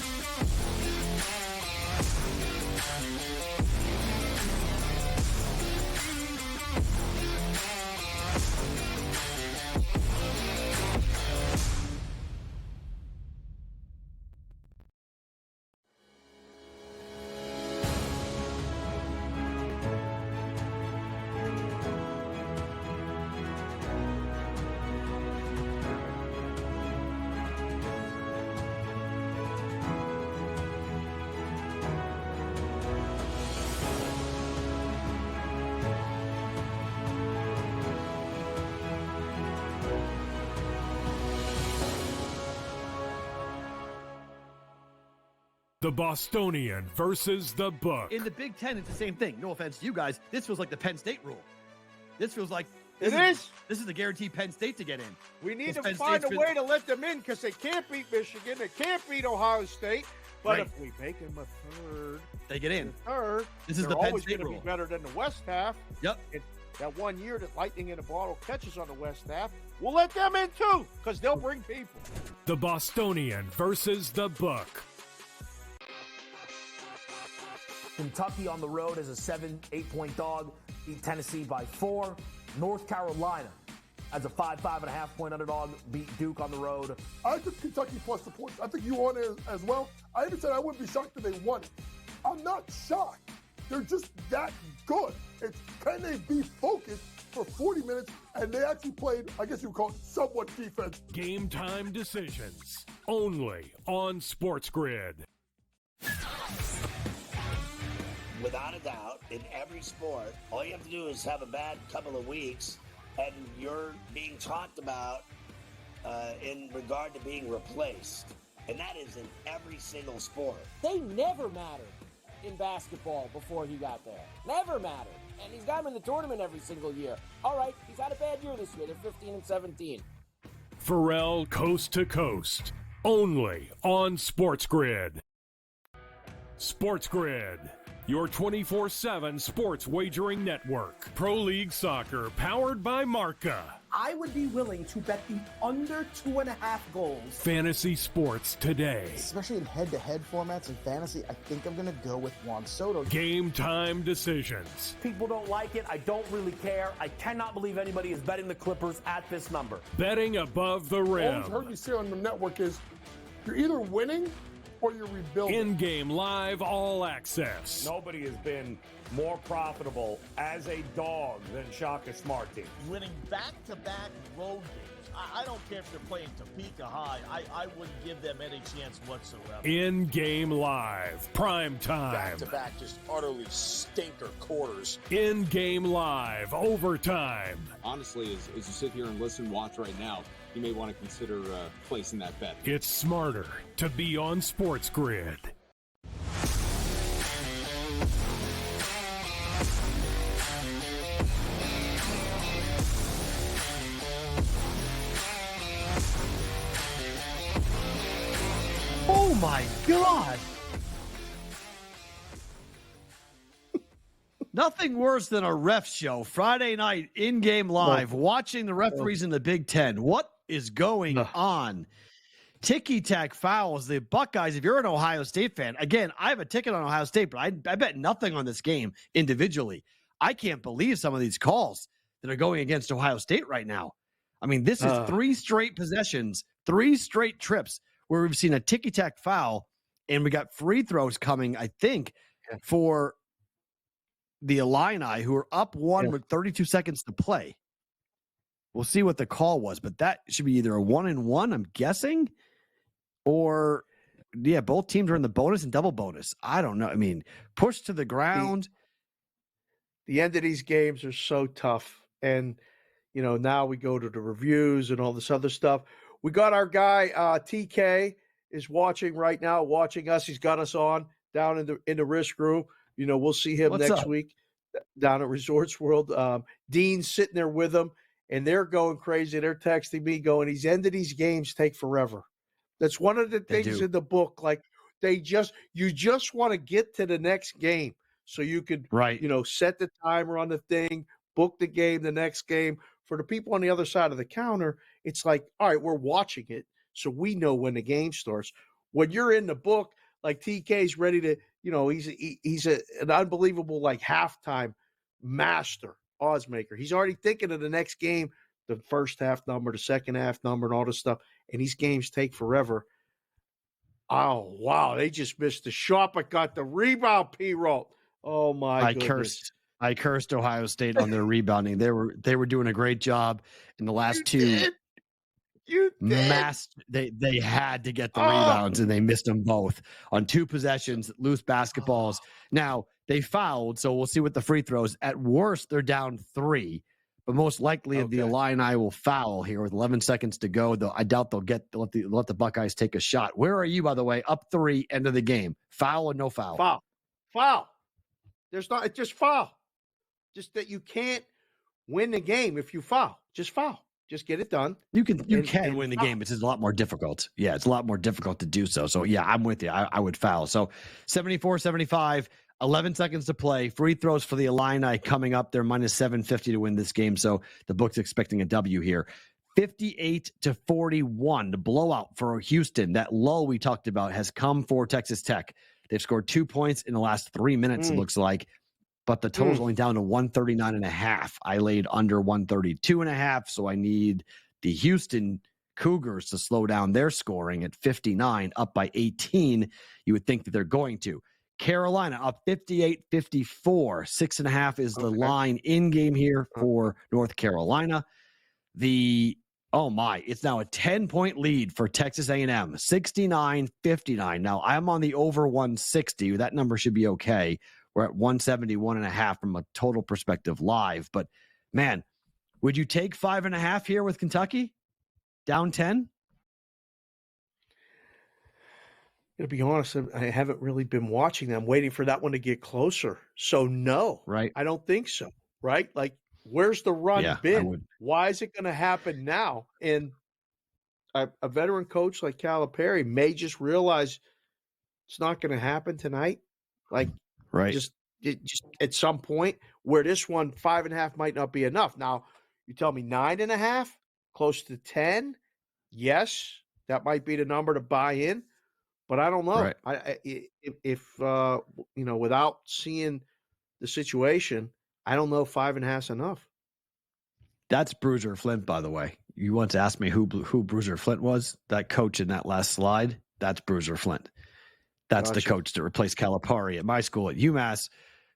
The Bostonian versus the Book. In the Big Ten, it's the same thing. No offense to you guys. This feels like the Penn State rule. This feels like This is the guaranteed Penn State to get in. We need to find a way to let them in because they can't beat Michigan. They can't beat Ohio State. But if we make them a third, they get in. This is they're the Penn always State going to rule. be better than the West half. Yep. That 1 year that Lightning in a Bottle catches on the West half, we'll let them in too because they'll bring people. The Bostonian versus the Book. Kentucky on the road as a 7-8 point dog, beat Tennessee by 4. North Carolina as a 5.5 point underdog, beat Duke on the road. I took Kentucky plus the points. I think you on it as well. I even said I wouldn't be shocked if they won it. I'm not shocked. They're just that good. It's can they be focused for 40 minutes? And they actually played, I guess you would call it somewhat defense. Game time decisions only on SportsGrid. Without a doubt, in every sport, all you have to do is have a bad couple of weeks, and you're being talked about in regard to being replaced. And that is in every single sport. They never mattered in basketball before he got there. Never mattered. And he's got him in the tournament every single year. All right, he's had a bad year this year. They're 15-17. Perrault Coast to Coast, only on SportsGrid. SportsGrid, your 24/7 sports wagering network. Pro League Soccer, powered by Marca. I would be willing to bet the under 2.5 goals. Fantasy sports today. Especially in head-to-head formats in fantasy, I think I'm going to go with Juan Soto. Game time decisions. People don't like it. I don't really care. I cannot believe anybody is betting the Clippers at this number. Betting above the All rim. I've heard you say on the network is you're either winning or you're rebuilding. InGame live all access. Nobody has been more profitable as a dog than Shaka Smart Team. Winning back-to-back road games. I don't care if they're playing Topeka High. I wouldn't give them any chance whatsoever. InGame live, PrimeTime. Back-to-back, just utterly stinker quarters. InGame live, overtime. Honestly, as you sit here and listen, watch right now, you may want to consider placing that bet. It's smarter to be on SportsGrid. my God. Nothing worse than a ref show Friday night in-game live, watching the referees in the Big Ten. What is going on? Ticky-tack fouls. The Buckeyes, if you're an Ohio State fan, again, I have a ticket on Ohio State, but I bet nothing on this game individually. I can't believe some of these calls that are going against Ohio State right now. I mean, this is 3 straight possessions, 3 straight trips where we've seen a ticky-tack foul, and we got free throws coming, I think, for the Illini, who are up 1 with 32 seconds to play. We'll see what the call was, but that should be either a 1-and-1, I'm guessing, or both teams are in the bonus and double bonus. I don't know. I mean, push to the ground. The end of these games are so tough, and now we go to the reviews and all this other stuff. We got our guy TK is watching right now, watching us. He's got us on down in the risk room. We'll see him next week down at Resorts World. Dean's sitting there with him, and they're going crazy. They're texting me going, these end of these games take forever. That's one of the things in the book. Like you just want to get to the next game so you could, set the timer on the thing, book the game, the next game. For the people on the other side of the counter, it's like, all right, we're watching it, so we know when the game starts. When you're in the book, like TK's ready to, he's an unbelievable halftime master odds maker. He's already thinking of the next game, the first half number, the second half number, and all this stuff. And these games take forever. Oh wow, they just missed the shot, but got the rebound. Perrault. Oh my goodness. I cursed Ohio State on their rebounding. They were doing a great job in the last two. You did. They had to get the rebounds, and they missed them both on 2 possessions, loose basketballs. Now, they fouled, so we'll see what the free throws. At worst, they're down 3, but most likely the Illini will foul here with 11 seconds to go. Though I doubt they'll let the Buckeyes take a shot. Where are you, by the way? Up 3, end of the game. Foul or no foul? Foul. There's not. It's just foul. Just that you can't win the game if you foul. Just foul. Just get it done. You can win the game. It's just a lot more difficult. Yeah, it's a lot more difficult to do so. So, yeah, I'm with you. I would foul. So, 74-75, 11 seconds to play. Free throws for the Illini coming up. They're minus 750 to win this game. So, the book's expecting a W here. 58-41, the blowout for Houston. That lull we talked about has come for Texas Tech. They've scored 2 points in the last 3 minutes, it looks like. But the total's only down to 139.5. I laid under 132.5, so I need the Houston Cougars to slow down their scoring at 59, up by 18. You would think that they're going to. Carolina up 58-54. 6.5 is the line in game here for North Carolina. It's now a 10-point lead for Texas A&M, 69-59. Now, I'm on the over 160. That number should be okay. We're at 171.5 from a total perspective live. But, man, would you take 5.5 here with Kentucky? Down 10? To be honest, I haven't really been watching them. I'm waiting for that one to get closer. So, no. Right. I don't think so. Right? Like, where's the run been? Why is it going to happen now? And a veteran coach like Calipari may just realize it's not going to happen tonight. Like, just at some point where this one 5.5 might not be enough. Now, you tell me 9.5, close to 10. Yes, that might be the number to buy in, but I don't know. Right. If without seeing the situation, I don't know if 5.5 is enough. That's Bruiser Flint, by the way. You once asked me who Bruiser Flint was. That coach in that last slide, that's Bruiser Flint. That's the coach that replaced Calipari at my school at UMass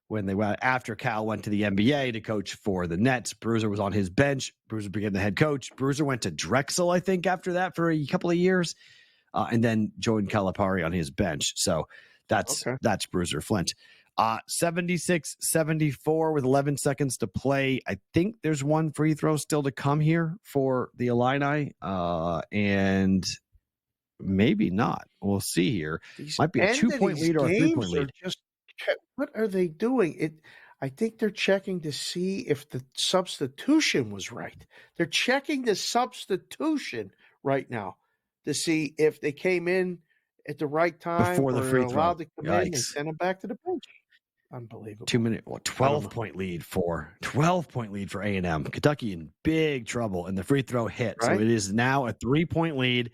when they went after Cal went to the NBA to coach for the Nets. Bruiser was on his bench. Bruiser became the head coach. Bruiser went to Drexel, I think, after that for a couple of years, and then joined Calipari on his bench. So that's Bruiser Flint. 76-74 with 11 seconds to play. I think there's one free throw still to come here for the Illini, and maybe not. We'll see here. Might be a 2-point lead or a 3-point lead. What are they doing? I think they're checking to see if the substitution was right. They're checking the substitution right now to see if they came in at the right time Before the or free allowed throw. to come in and Yikes. send them back to the bench. Unbelievable. 2-minute, 12-point lead for A&M. Kentucky in big trouble, and the free throw hit. Right. So it is now a 3-point lead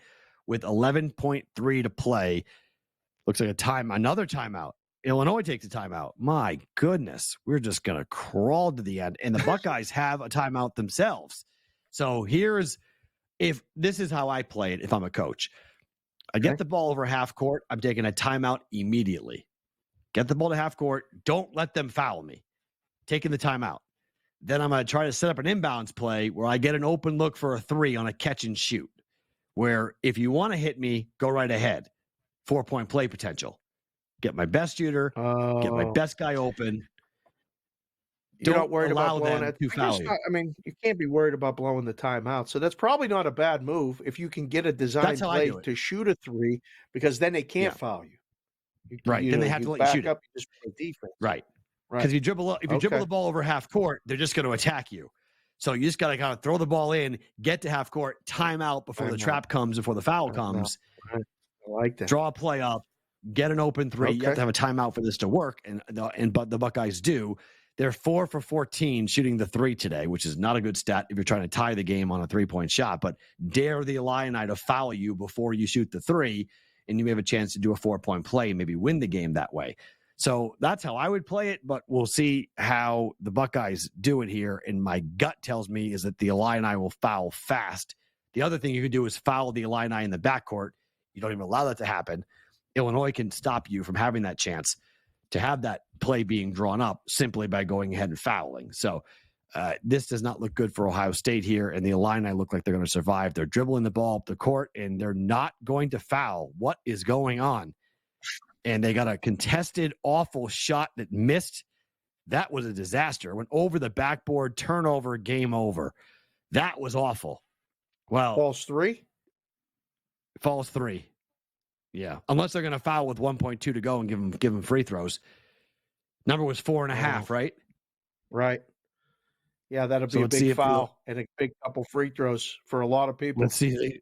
with 11.3 to play. Looks like another timeout. Illinois takes a timeout. My goodness, we're just going to crawl to the end. And the Buckeyes have a timeout themselves. So if this is how I play it if I'm a coach. I get the ball over half court. I'm taking a timeout immediately. Get the ball to half court. Don't let them foul me. Taking the timeout. Then I'm going to try to set up an inbounds play where I get an open look for a 3 on a catch and shoot. Where if you want to hit me, go right ahead. 4-point play potential. Get my best shooter. Get my best guy open. You're not worried about blowing them it. to foul you. I mean, you can't be worried about blowing the timeout. So that's probably not a bad move if you can get a design play to shoot a 3, because then they can't foul you. Right. Then they have to let you shoot up, it. You just play defense. Right. Because if you dribble the ball over half court, they're just going to attack you. So you just got to kind of throw the ball in, get to half court, time out before the trap comes, before the foul comes. I like that. Draw a play up, get an open 3. You have to have a timeout for this to work, but the Buckeyes do. They're 4 for 14 shooting the 3 today, which is not a good stat if you're trying to tie the game on a 3-point shot. But dare the Illini to foul you before you shoot the 3, and you may have a chance to do a 4-point play and maybe win the game that way. So that's how I would play it, but we'll see how the Buckeyes do it here. And my gut tells me is that the Illini will foul fast. The other thing you could do is foul the Illini in the backcourt. You don't even allow that to happen. Illinois can stop you from having that chance to have that play being drawn up simply by going ahead and fouling. So this does not look good for Ohio State here, and the Illini look like they're going to survive. They're dribbling the ball up the court, and they're not going to foul. What is going on? And they got a contested, awful shot that missed. That was a disaster. Went over the backboard, turnover, game over. That was awful. Well, falls 3? Falls 3. Yeah. Unless they're going to foul with 1.2 to go and give them free throws. Number was 4.5, right? Right. Yeah, that'll be a big foul and a big couple free throws for a lot of people. Let's see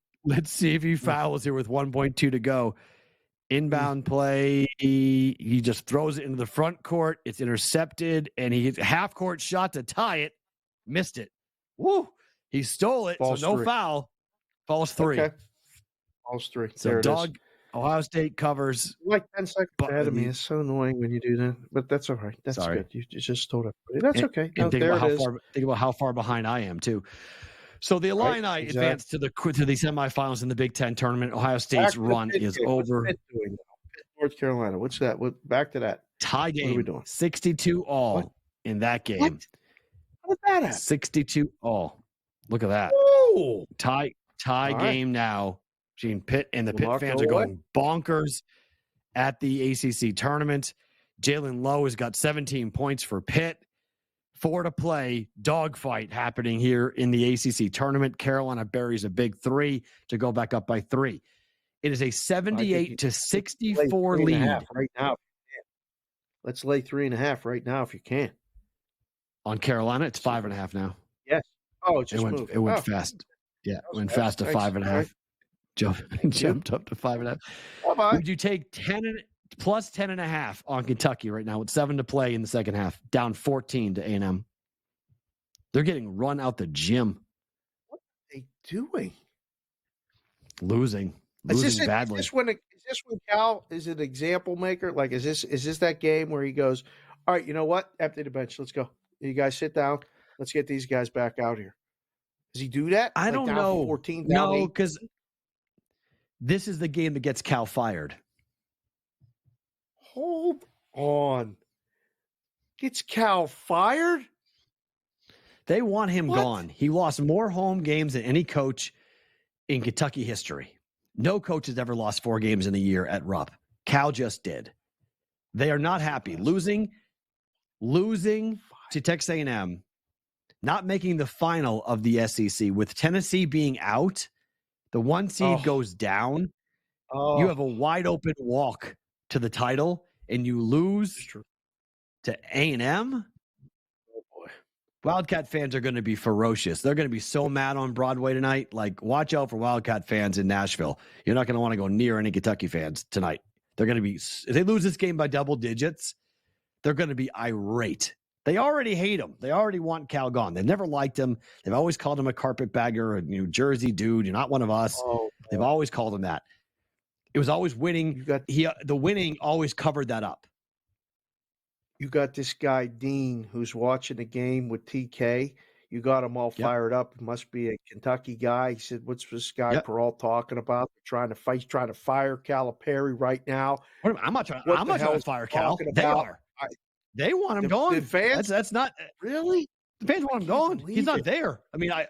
if he fouls here with 1.2 to go. Inbound play, he just throws it into the front court. It's intercepted, and he hits a half-court shot to tie it. Missed it. Woo! He stole it, Falls so no 3. Foul. Falls 3. Okay. Falls 3. So there dog, Ohio State covers. Like 10 seconds ahead of me. It's so annoying when you do that, but that's all right. That's good. You just told everybody. That's okay. And there it is. Think about how far behind I am, too. So the Illini advanced to the semifinals in the Big Ten tournament. Ohio State's run is over. North Carolina. What's that? Back to that. Tie game. What are we doing? 62-all in that game. What? How did that happen? 62-all. Look at that. Whoa. Tie game now. Gene Pitt and the Pitt fans are going bonkers at the ACC tournament. Jalen Lowe has got 17 points for Pitt. 4 to play, dogfight happening here in the ACC tournament. Carolina buries a big 3 to go back up by 3. It is a 78-64 lead right now. Let's lay 3.5 right now if you can. on Carolina. It's 5.5 now. Yes. Oh, it just moved. It went fast. Yeah, it went fast to 5.5. Jumped up to 5.5. Would you take 10 plus 10.5 on Kentucky right now with 7 to play in the second half, down 14 to A&M? They're getting run out the gym. What are they doing? Losing badly. Is this when Cal is an example maker? Like, is this that game where he goes, all right, you know what? Empty the bench. Let's go. You guys sit down. Let's get these guys back out here. Does he do that? I don't know. 14, no, because this is the game that gets Cal fired. Hold on. Gets Cal fired? They want him gone. He lost more home games than any coach in Kentucky history. No coach has ever lost 4 games in a year at Rupp. Cal just did. They are not happy. Losing to Texas A&M, not making the final of the SEC, with Tennessee being out, the 1 seed goes down. You have a wide open walk to the title, and you lose to A&M? Oh, boy. Wildcat fans are going to be ferocious. They're going to be so mad on Broadway tonight. Like, watch out for Wildcat fans in Nashville. You're not going to want to go near any Kentucky fans tonight. They're going to be, if they lose this game by double digits, they're going to be irate. They already hate him. They already want Cal gone. They've never liked him. They've always called him a carpetbagger, a New Jersey dude. You're not one of us. They've always called him that. It was always winning. The winning always covered that up. You got this guy, Dean, who's watching the game with TK. You got him all fired up. He must be a Kentucky guy. He said, what's this guy Perrault talking about? They're trying to fire Calipari right now. I'm not trying to fire Cal. They are. They want him gone. The fans? That's not really. The fans want him gone. He's not there. I mean, I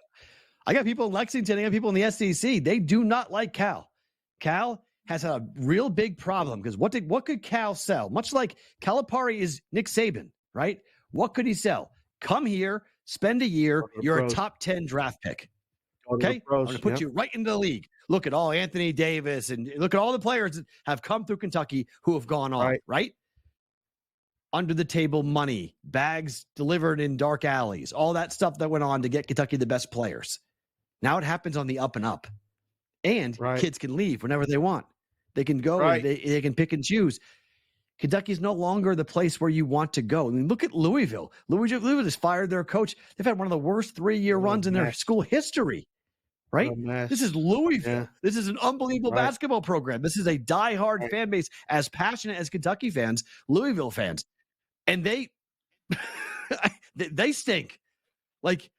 got people in Lexington. I got people in the SEC. They do not like Cal. Cal has had a real big problem because what could Cal sell? Much like Calipari is Nick Saban, right? What could he sell? Come here, spend a year. You're a top 10 draft pick. Okay, I'm going to put you right into the league. Look at all Anthony Davis and look at all the players that have come through Kentucky who have gone on, right? Under the table money, bags delivered in dark alleys, all that stuff that went on to get Kentucky the best players. Now it happens on the up and up. And kids can leave whenever they want. They can go, they can pick and choose. Kentucky's no longer the place where you want to go. I mean, look at Louisville. Louisville has fired their coach. They've had one of the worst 3-year runs in their school history, right? This is Louisville. Yeah. This is an unbelievable basketball program. This is a diehard fan base, as passionate as Kentucky fans, Louisville fans. And they stink. Like,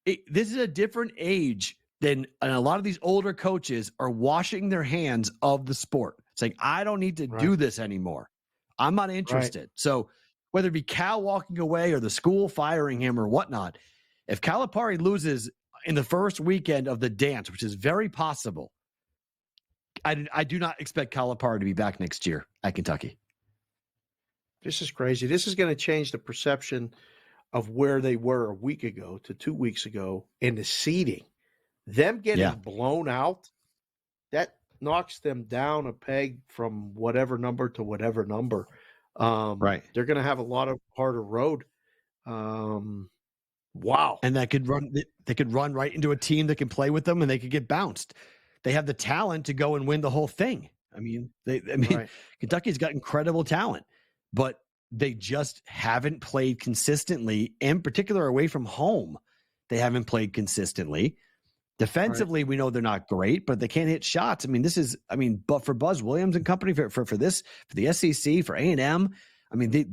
this is a different age than a lot of these older coaches are washing their hands of the sport, saying, I don't need to do this anymore. I'm not interested. So whether it be Cal walking away or the school firing him or whatnot, if Calipari loses in the first weekend of the dance, which is very possible, I do not expect Calipari to be back next year at Kentucky. This is crazy. This is going to change the perception of where they were a week ago to 2 weeks ago in the seeding. Them getting blown out, that knocks them down a peg from whatever number to whatever number. They're going to have a lot of harder road. Wow. And that could run. They could run right into a team that can play with them, and they could get bounced. They have the talent to go and win the whole thing. I mean, Kentucky's got incredible talent, but they just haven't played consistently. In particular, away from home, they haven't played consistently. Defensively, we know they're not great, but they can't hit shots. But for Buzz Williams and company, for the SEC, for A&M,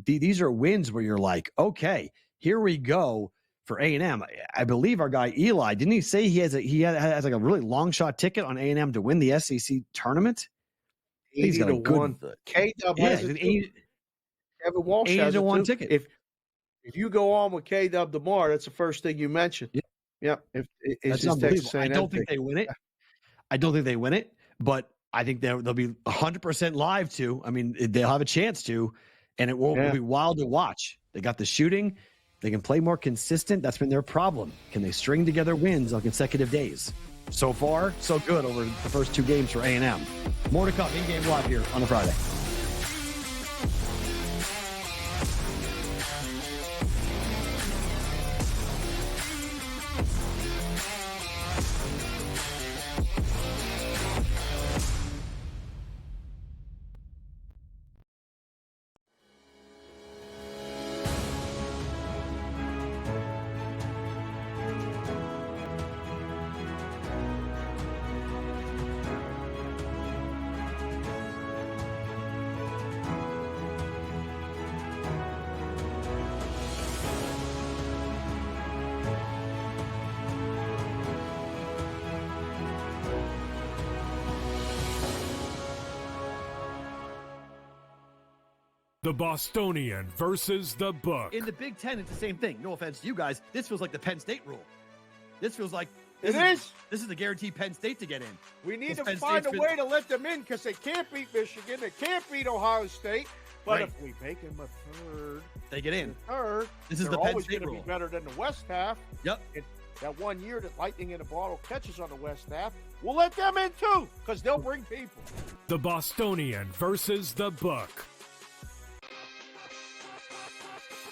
these are wins where you're like, okay, here we go for A&M. I believe our guy Eli, didn't he say he has like a really long shot ticket on A&M to win the SEC tournament? He's got a good K-Dub has it too. Kevin Walsh has a 1 ticket. If you go on with K-Dub tomorrow, that's the first thing you mention. Yeah, that's unbelievable. I don't think they win it. I don't think they win it, but I think they'll be 100% live to. I mean, they'll have a chance to, and it will be wild to watch. They got the shooting. They can play more consistent. That's been their problem. Can they string together wins on consecutive days? So far, so good over the first 2 games for A&M. More to come. In-game live here on a Friday. The Bostonian versus the Book. In the Big Ten, it's the same thing. No offense to you guys. This feels like the Penn State rule. This feels like this is the guaranteed Penn State to get in. We need to find a way to let them in because they can't beat Michigan. They can't beat Ohio State. But if we make them a third, they get in. This is they're the Penn always State going to rule. be better than the West half. Yep. And that 1 year that Lightning in a Bottle catches on the West half, we'll let them in too because they'll bring people. The Bostonian versus the Book.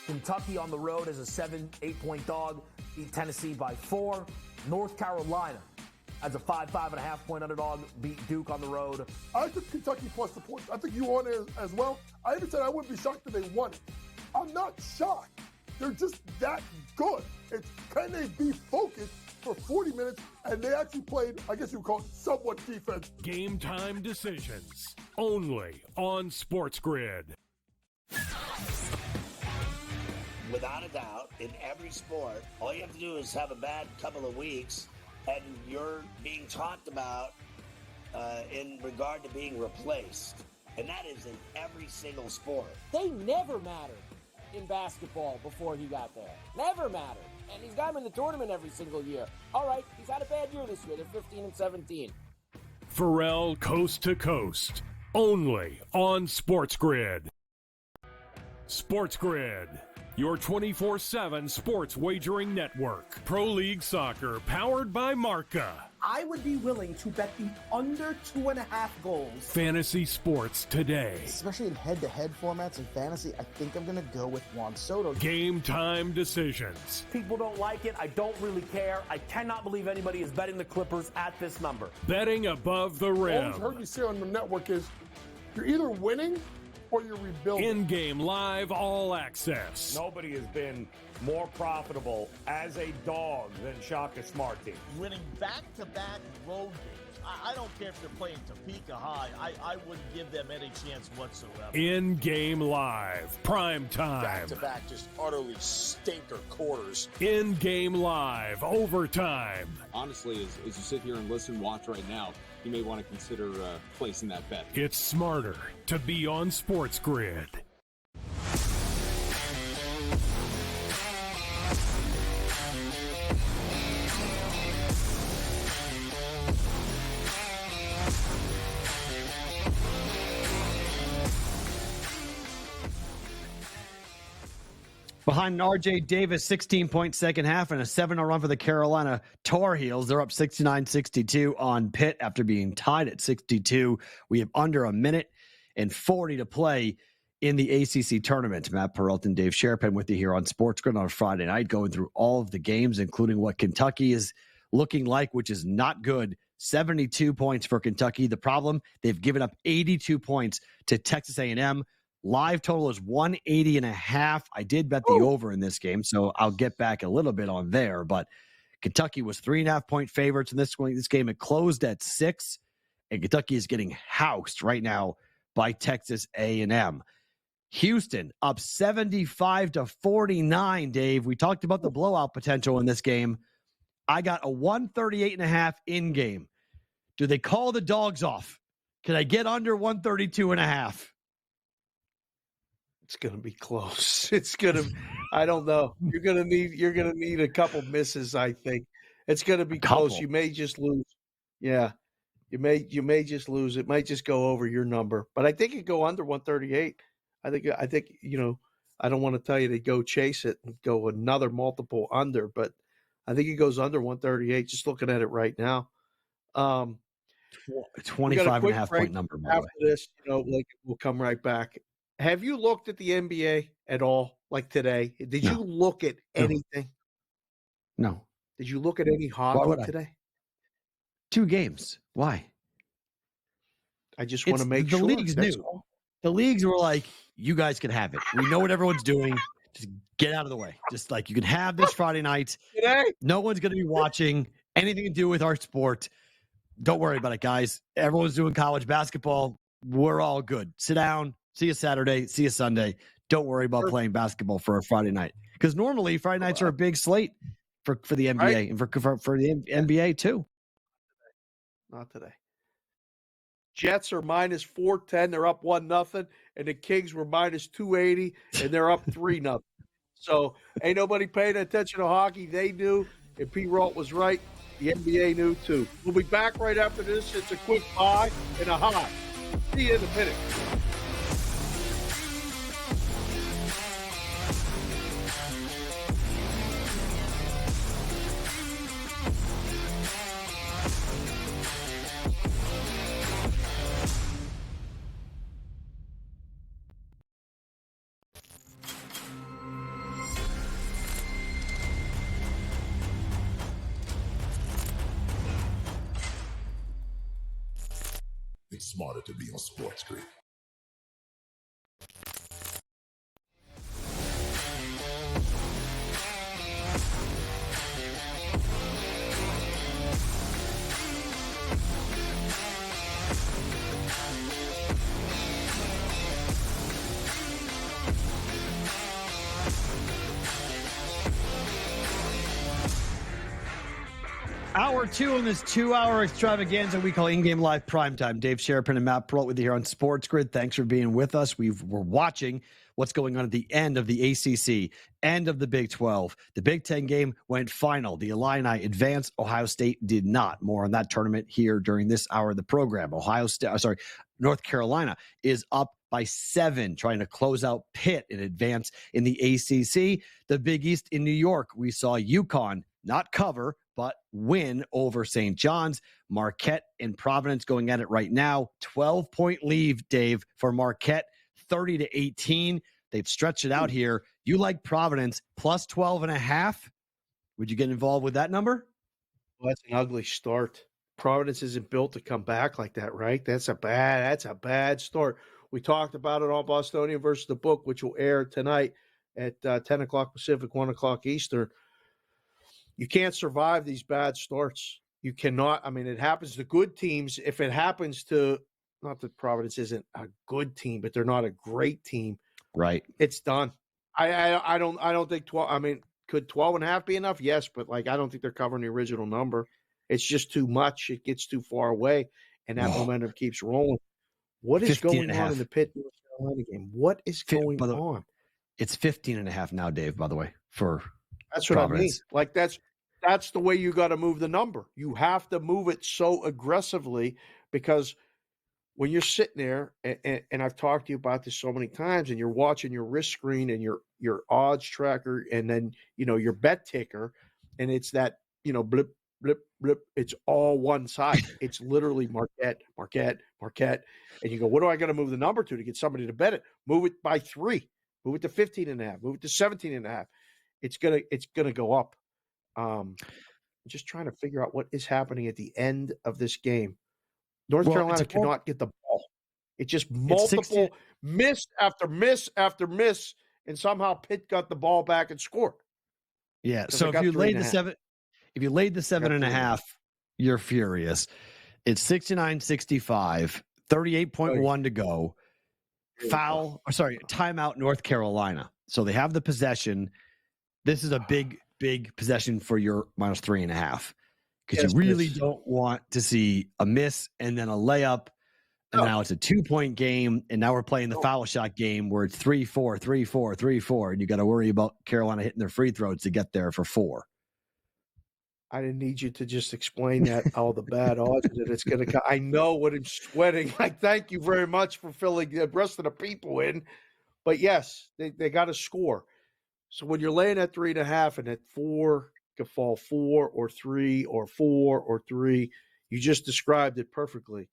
Kentucky on the road as a 7-8 point dog, beat Tennessee by 4. North Carolina as a 5.5 point underdog, beat Duke on the road. I took Kentucky plus the points. I think you won it as well. I even said I wouldn't be shocked if they won it. I'm not shocked. They're just that good. It's can they be focused for 40 minutes, and they actually played, I guess you would call it somewhat defense. Game time decisions only on SportsGrid. Without a doubt, in every sport, all you have to do is have a bad couple of weeks, and you're being talked about in regard to being replaced. And that is in every single sport. They never mattered in basketball before he got there. Never mattered. And he's got him in the tournament every single year. All right, he's had a bad year this year. They're 15-17. Perrault Coast to Coast, only on SportsGrid. SportsGrid, your 24/7 sports wagering network. Pro League Soccer, powered by Marca. I would be willing to bet the under 2.5 goals. Fantasy sports today. Especially in head-to-head formats and fantasy, I think I'm going to go with Juan Soto. Game time decisions. People don't like it. I don't really care. I cannot believe anybody is betting the Clippers at this number. Betting above the All rim. I've heard you say on the network is you're either winning or you're rebuilding. InGame live all access. Nobody has been more profitable as a dog than Shaka Smart Team. Winning back-to-back road games. I don't care if they're playing Topeka High. I wouldn't give them any chance whatsoever. InGame live, PrimeTime. Back-to-back, just utterly stinker quarters. InGame live, overtime. Honestly, as you sit here and listen, watch right now, you may want to consider placing that bet. It's smarter to be on SportsGrid. Behind an R.J. Davis 16-point second half and a 7-0 run for the Carolina Tar Heels. They're up 69-62 on Pitt after being tied at 62. We have under a minute and 40 to play in the ACC tournament. Matt Perrault and Dave Sharapan with you here on SportsGrid on a Friday night, going through all of the games, including what Kentucky is looking like, which is not good. 72 points for Kentucky. The problem, they've given up 82 points to Texas A&M. Live total is 180.5. I did bet the over in this game, so I'll get back a little bit on there. But Kentucky was 3.5 point favorites in this game. It closed at 6, and Kentucky is getting housed right now by Texas A&M. Houston up 75-49. Dave, we talked about the blowout potential in this game. I got a 138.5 in game. Do they call the dogs off? Can I get under 132.5? It's going to be close. It's going to, I don't know. You're going to need a couple misses, I think. It's going to be close. You may just lose. Yeah. You may just lose. It might just go over your number, but I think it go under 138. I think, I don't want to tell you to go chase it and go another multiple under, but I think it goes under 138. Just looking at it right now. 25.5 point number. By after this, we'll come right back. Have you looked at the NBA at all, like today? Did you look at anything? No. Did you look at any hockey today? 2 games. Why? I just want to make sure. The leagues knew. The leagues were like, you guys can have it. We know what everyone's doing. Just get out of the way. Just like you can have this Friday night. Today? No one's going to be watching anything to do with our sport. Don't worry about it, guys. Everyone's doing college basketball. We're all good. Sit down. See you Saturday. See you Sunday. Don't worry about playing basketball for a Friday night. Because normally Friday nights are a big slate for the NBA right? and for the NBA too. Not today. Jets are minus 410. They're up 1-0. And the Kings were minus 280. And they're up 3-0. So ain't nobody paying attention to hockey. They knew. And Perrault was right. The NBA knew too. We'll be back right after this. It's a quick buy and a high. See you in a minute. It's smarter to be on SportsGrid. Hour 2 in this 2-hour extravaganza we call InGame Live Primetime. Dave Sharapan and Matt Perrault with you here on SportsGrid. Thanks for being with us. We're watching what's going on at the end of the ACC, end of the Big 12. The Big 10 game went final. The Illini advanced. Ohio State did not. More on that tournament here during this hour of the program. North Carolina is up by 7, trying to close out Pitt in advance in the ACC. The Big East in New York, we saw UConn not cover, but win over St. John's. Marquette and Providence going at it right now. 12-point lead, Dave, for Marquette, 30-18. They've stretched it out here. You like Providence plus 12.5? Would you get involved with that number? Well, that's an ugly start. Providence isn't built to come back like that, right? That's a bad start. We talked about it on Bostonian versus the Book, which will air tonight at 10 o'clock Pacific, 1 o'clock Eastern. You can't survive these bad starts. You cannot. I mean, it happens to good teams. If it happens to, not that Providence isn't a good team, but they're not a great team. Right. It's done. I don't think 12. I mean, could 12.5 be enough? Yes, but I don't think they're covering the original number. It's just too much. It gets too far away, and that momentum keeps rolling. What is going on in the Pitt North Carolina game? What is going on? It's 15.5 now, Dave, by the way, for That's what Providence. I mean. That's the way you got to move the number. You have to move it so aggressively, because when you're sitting there, and I've talked to you about this so many times, and you're watching your risk screen and your odds tracker, and then your bet ticker, and it's that blip, blip, blip. It's all one side. It's literally Marquette, and you go, what do I got to move the number to get somebody to bet it? Move it by 3. Move it to 15.5. Move it to 17.5. It's gonna go up. I'm just trying to figure out what is happening at the end of this game. North Carolina cannot get the ball. It's just multiple miss after miss after miss, and somehow Pitt got the ball back and scored. Yeah. So if you laid the 7.5, you're furious. It's 69-65, 38.1 to go. Timeout North Carolina. So they have the possession. This is a big possession for your minus 3.5, because you really don't want to see a miss and then a layup. And now it's a 2-point game. And now we're playing the foul shot game where it's 3-4, 3-4, 3-4. And you got to worry about Carolina hitting their free throws to get there for 4. I didn't need you to just explain that, all the bad odds that it's going to come. I know what I'm sweating. Thank you very much for filling the rest of the people in. But yes, they got to score. So when you're laying at 3.5 and at 4 could fall 4 or 3 or 4 or 3, you just described it perfectly.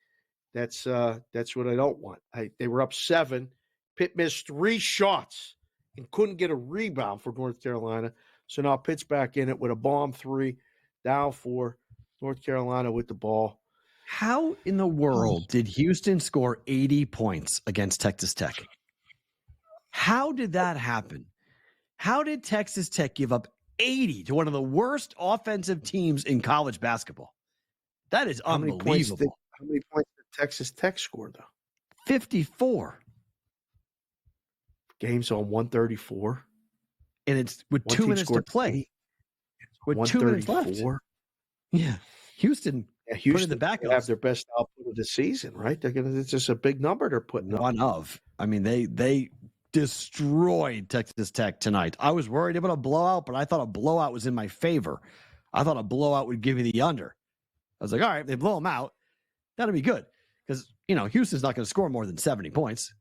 That's what I don't want. They were up 7. Pitt missed 3 shots and couldn't get a rebound for North Carolina. So now Pitt's back in it with a bomb 3, down 4. North Carolina with the ball. How in the world did Houston score 80 points against Texas Tech? How did that happen? How did Texas Tech give up 80 to one of the worst offensive teams in college basketball? That is unbelievable. How many points did Texas Tech score, though? 54. Game's on 134. And it's with 2 minutes to play. With 2 minutes left. Yeah. Houston put in the back have their best output of the season, right? It's just a big number they're putting up. I mean, they destroyed Texas Tech tonight. I was worried about a blowout, but I thought a blowout was in my favor. I thought a blowout would give me the under. I was like, all right, if they blow them out, that'll be good. Because, Houston's not going to score more than 70 points.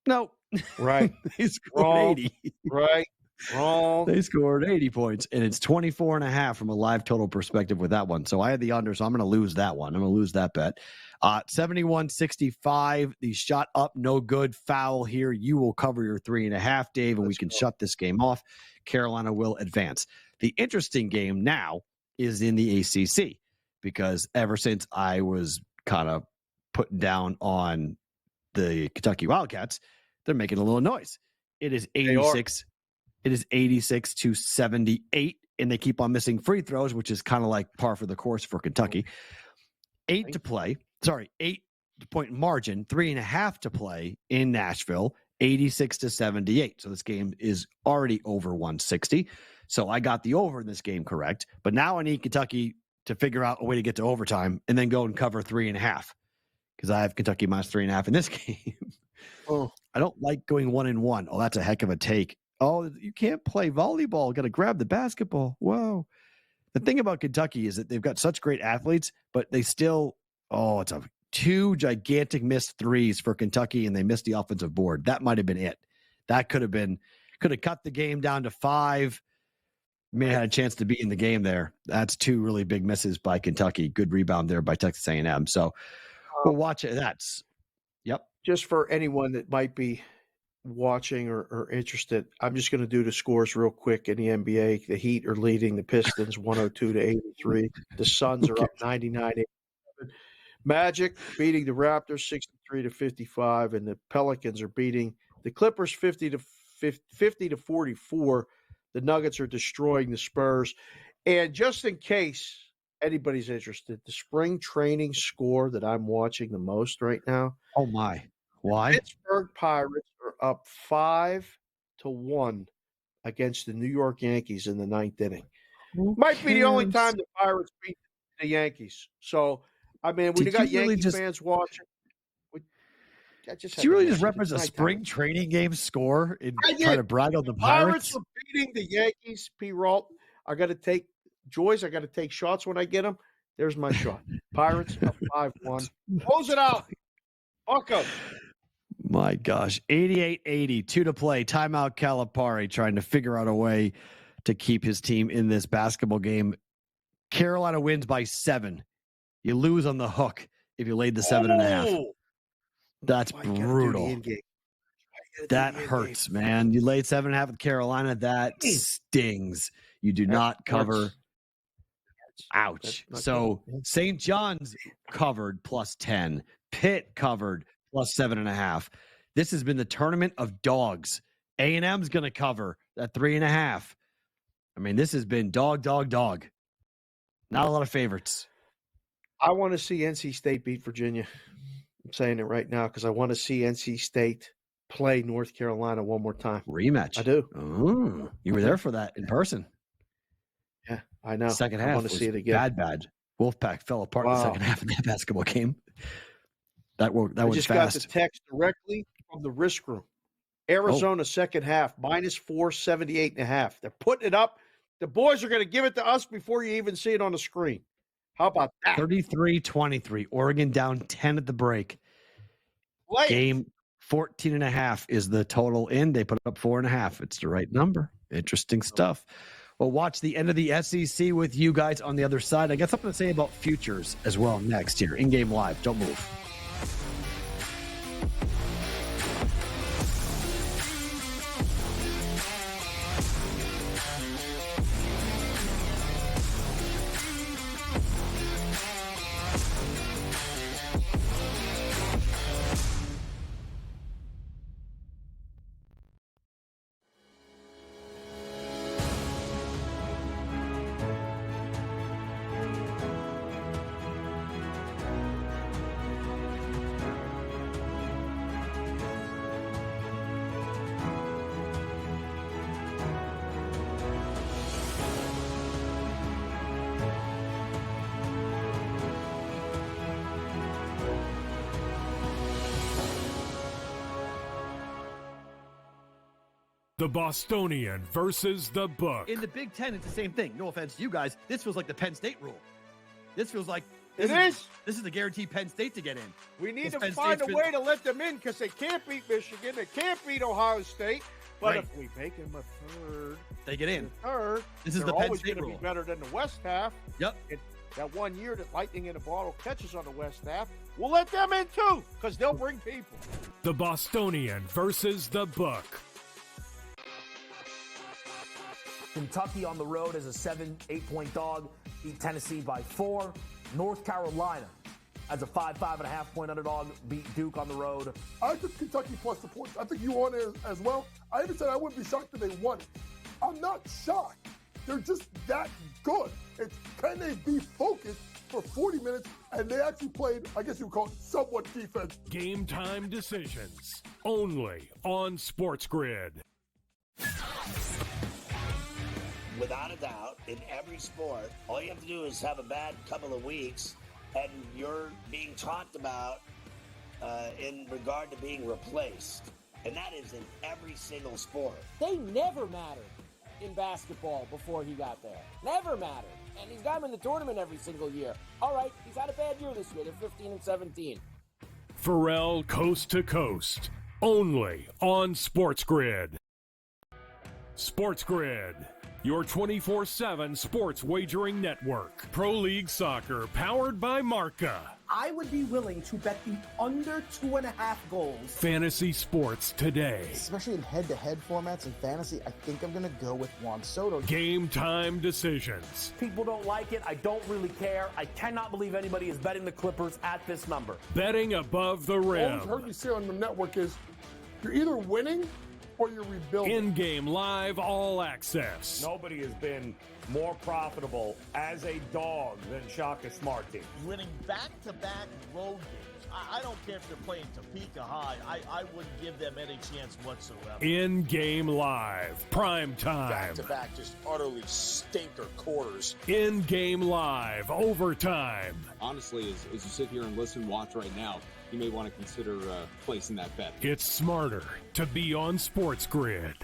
No. Right. They scored 80. Right. Wrong. They scored 80 points, and it's 24.5 from a live total perspective with that one. So I had the under, so I'm going to lose that one. I'm going to lose that bet. 71-65. The shot up, no good. Foul here. You will cover your 3.5, Dave, and we can shut this game off. Carolina will advance. The interesting game now is in the ACC, because ever since I was kind of putting down on the Kentucky Wildcats, they're making a little noise. It is 86. It is 86-78, and they keep on missing free throws, which is kind of like par for the course for Kentucky. 8 to play. Sorry, 8-point margin, 3.5 to play in Nashville, 86-78. So this game is already over 160. So I got the over in this game correct. But now I need Kentucky to figure out a way to get to overtime and then go and cover 3.5 because I have Kentucky minus 3.5 in this game. Oh, I don't like going 1-1. Oh, that's a heck of a take. Oh, you can't play volleyball. Got to grab the basketball. Whoa. The thing about Kentucky is that they've got such great athletes, but they still, it's a 2 gigantic missed threes for Kentucky, and they missed the offensive board. That might have been it. That could have cut the game down to 5. May have had a chance to be in the game there. That's 2 really big misses by Kentucky. Good rebound there by Texas A&M. So we'll watch it. Yep. Just for anyone that might be watching or interested, I'm just going to do the scores real quick in the NBA. The Heat are leading the Pistons 102-83. The Suns are up 99-87. Magic beating the Raptors 63-55, and the Pelicans are beating the Clippers 50-44. The Nuggets are destroying the Spurs. And just in case anybody's interested, the spring training score that I'm watching the most right now. Oh my. Why? Pittsburgh Pirates are up 5-1 against the New York Yankees in the 9th inning. Might be the only time the Pirates beat the Yankees. So, I mean, when you got Yankee fans watching, did you really just reference a spring training game score and try to brag on the Pirates? Pirates are beating the Yankees, Perrault. I got to take shots when I get them. There's my shot. Pirates up 5-1. Close it out. Bucko. My gosh. 88-80, 2 to play. Timeout Calipari trying to figure out a way to keep his team in this basketball game. Carolina wins by 7. You lose on the hook if you laid the 7.5. That's brutal. That hurts, man. You laid 7.5 with Carolina. That stings. You do not cover. Ouch. So St. John's covered plus 10. Pitt covered plus 7.5. This has been the tournament of dogs. A&M's going to cover that 3.5. I mean, this has been dog. Not a lot of favorites. I want to see NC State beat Virginia. I'm saying it right now because I want to see NC State play North Carolina one more time. Rematch. I do. Ooh, you were there for that in person. Yeah, I know. Second half. I want to see it again. Bad. Wolfpack fell apart in the second half of that basketball game. That went fast. I just got the text directly from the risk room. Arizona second half, -4, 78.5. They're putting it up. The boys are going to give it to us before you even see it on the screen. How about that? 33-23. Oregon down 10 at the break. Game 14.5 is the total in. They put up 4.5. It's the right number. Interesting stuff. We'll watch the end of the SEC with you guys on the other side. I got something to say about futures as well next here. In-game live. Don't move. The Bostonian versus the Book. In the Big Ten, it's the same thing. No offense to you guys. This feels like the Penn State rule. This feels like this is the guaranteed Penn State to get in. We need to find a way to let them in because they can't beat Michigan. They can't beat Ohio State. But if we make them a third, they get in. This is the Penn State rule. Be better than the West half. Yep. That 1 year that Lightning in a Bottle catches on the West half, we'll let them in too because they'll bring people. The Bostonian versus the Book. Kentucky on the road as a 7-8 point dog, beat Tennessee by 4. North Carolina as a 5.5 point underdog, beat Duke on the road. I took Kentucky plus the points. I think you on it as well. I even said I wouldn't be shocked if they won. I'm not shocked. They're just that good. It's can they be focused for 40 minutes, and they actually played, I guess you would call it somewhat defense. Game time decisions only on SportsGrid. Without a doubt, in every sport, all you have to do is have a bad couple of weeks, and you're being talked about in regard to being replaced. And that is in every single sport. They never mattered in basketball before he got there. Never mattered. And he's got him in the tournament every single year. All right, he's had a bad year this year. They're 15 and 17. Perrault coast to coast, only on SportsGrid. SportsGrid, your 24/7 sports wagering network. Pro League Soccer, powered by Marca. I would be willing to bet the under 2.5 goals. Fantasy sports today. Especially in head-to-head formats in fantasy, I think I'm going to go with Juan Soto. Game time decisions. People don't like it. I don't really care. I cannot believe anybody is betting the Clippers at this number. Betting above the All rim. I've heard you say on the network is you're either winning or you're rebuilding. InGame live all access. Nobody has been more profitable as a dog than Shaka Smart team. Winning back-to-back road games. I don't care if they're playing Topeka High. I wouldn't give them any chance whatsoever. InGame live, PrimeTime. Back-to-back, just utterly stinker quarters. InGame live, overtime. Honestly, as you sit here and listen, watch right now, you may want to consider placing that bet. It's smarter to be on SportsGrid.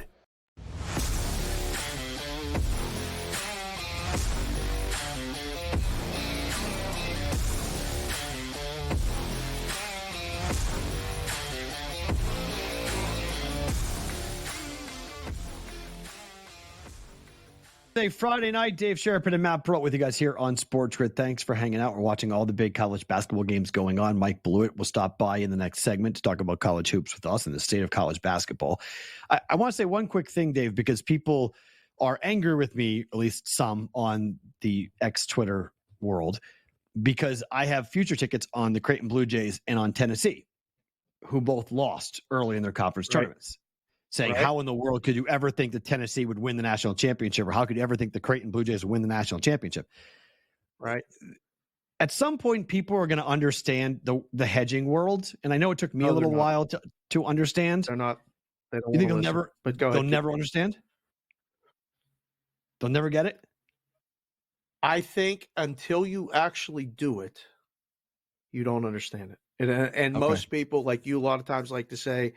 Friday night, Dave Sharapan and Matt Perrault with you guys here on SportsGrid. Thanks for hanging out. We're watching all the big college basketball games going on. Mike Blewett will stop by in the next segment to talk about college hoops with us and the state of college basketball. I want to say one quick thing, Dave, because people are angry with me, at least some, on the ex-Twitter world, because I have future tickets on the Creighton Blue Jays and on Tennessee, who both lost early in their conference tournaments. Saying, how in the world could you ever think that Tennessee would win the national championship, or how could you ever think the Creighton Blue Jays would win the national championship? Right. At some point, people are going to understand the hedging world, and I know it took me a little while to understand. They're not. They don't. You think they'll never understand? They'll never get it? I think until you actually do it, you don't understand it. And most people, like you, a lot of times like to say,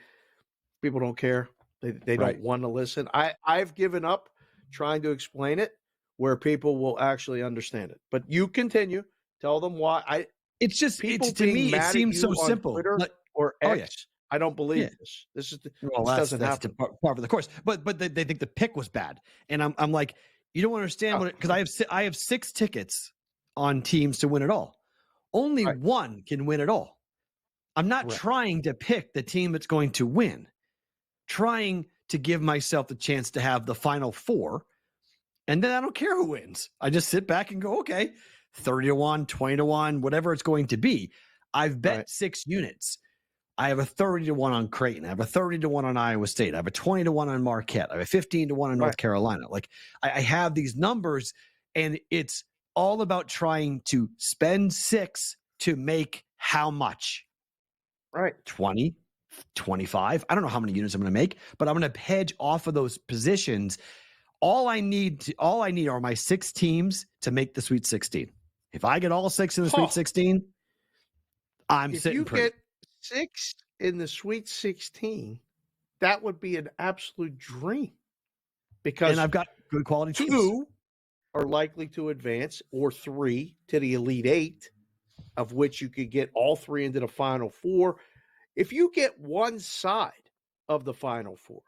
people don't care. They don't want to listen. I've given up trying to explain it where people will actually understand it. But you continue. Tell them why. It seems so simple. Twitter or X. I don't believe this. This doesn't happen. Part of the course. But they think the pick was bad, and I'm like, you don't understand what, because I have 6 tickets on teams to win it all. Only one can win it all. I'm not trying to pick the team that's going to win. Trying to give myself the chance to have the final 4, and then I don't care who wins. I just sit back and go, okay, 30-1, 20-1, whatever it's going to be. I've bet 6 units. I have a 30-1 on Creighton. I have a 30-1 on Iowa State. I have a 20-1 on Marquette. I have a 15-1 on North Carolina. Like I have these numbers, and it's all about trying to spend 6 to make how much? 20, 25. I don't know how many units I'm going to make, but I'm going to hedge off of those positions. All I need are my 6 teams to make the Sweet 16. If I get all 6 in the Sweet 16, I'm sitting pretty. If you get 6 in the Sweet 16, that would be an absolute dream. Because I've got good quality teams. 2 are likely to advance, or 3 to the Elite 8, of which you could get all 3 into the Final 4. If you get one side of the Final 4,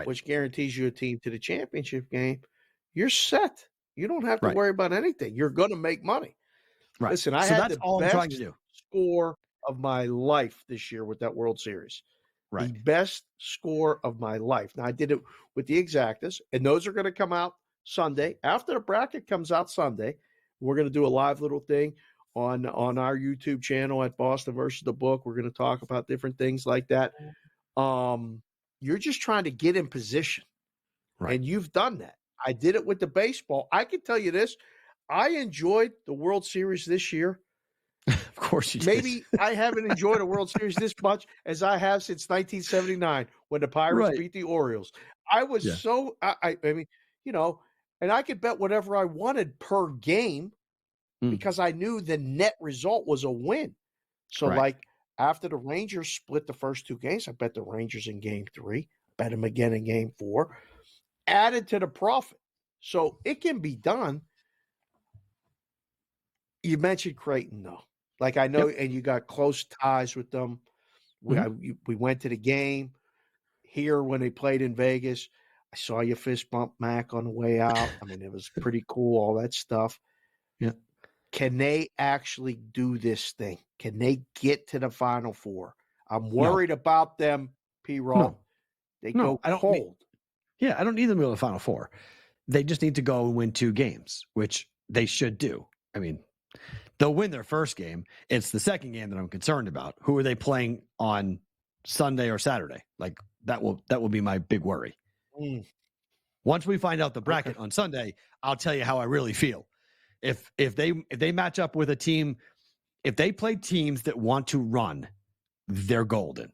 which guarantees you a team to the championship game, you're set. You don't have to worry about anything. You're going to make money. Right. Listen, I had the best score of my life this year with that World Series. The best score of my life. Now, I did it with the exactas, and those are going to come out Sunday. After the bracket comes out Sunday, we're going to do a live little thing on our YouTube channel at Boston versus the Book. We're going to talk about different things like that. You're just trying to get in position, right? And you've done that. I did it with the baseball. I can tell you this. I enjoyed the World Series this year. Of course you did. Maybe I haven't enjoyed a World Series this much as I have since 1979 when the Pirates beat the Orioles. I was so I mean, and I could bet whatever I wanted per game because I knew the net result was a win. So like after the Rangers split the first two games, I bet the Rangers in game 3, bet them again in game 4, added to the profit. So it can be done. You mentioned Creighton, though. Like I know, and you got close ties with them. We went to the game here when they played in Vegas. I saw you fist bump Mac on the way out. I mean, it was pretty cool, all that stuff. Yeah. Can they actually do this thing? Can they get to the Final Four? I'm worried about them, Perrault. No. They go cold. I don't need them to go to the Final Four. They just need to go and win 2 games, which they should do. I mean, they'll win their first game. It's the second game that I'm concerned about. Who are they playing on Sunday or Saturday? Like that will be my big worry. Once we find out the bracket on Sunday, I'll tell you how I really feel. If they match up with a team, if they play teams that want to run, they're golden.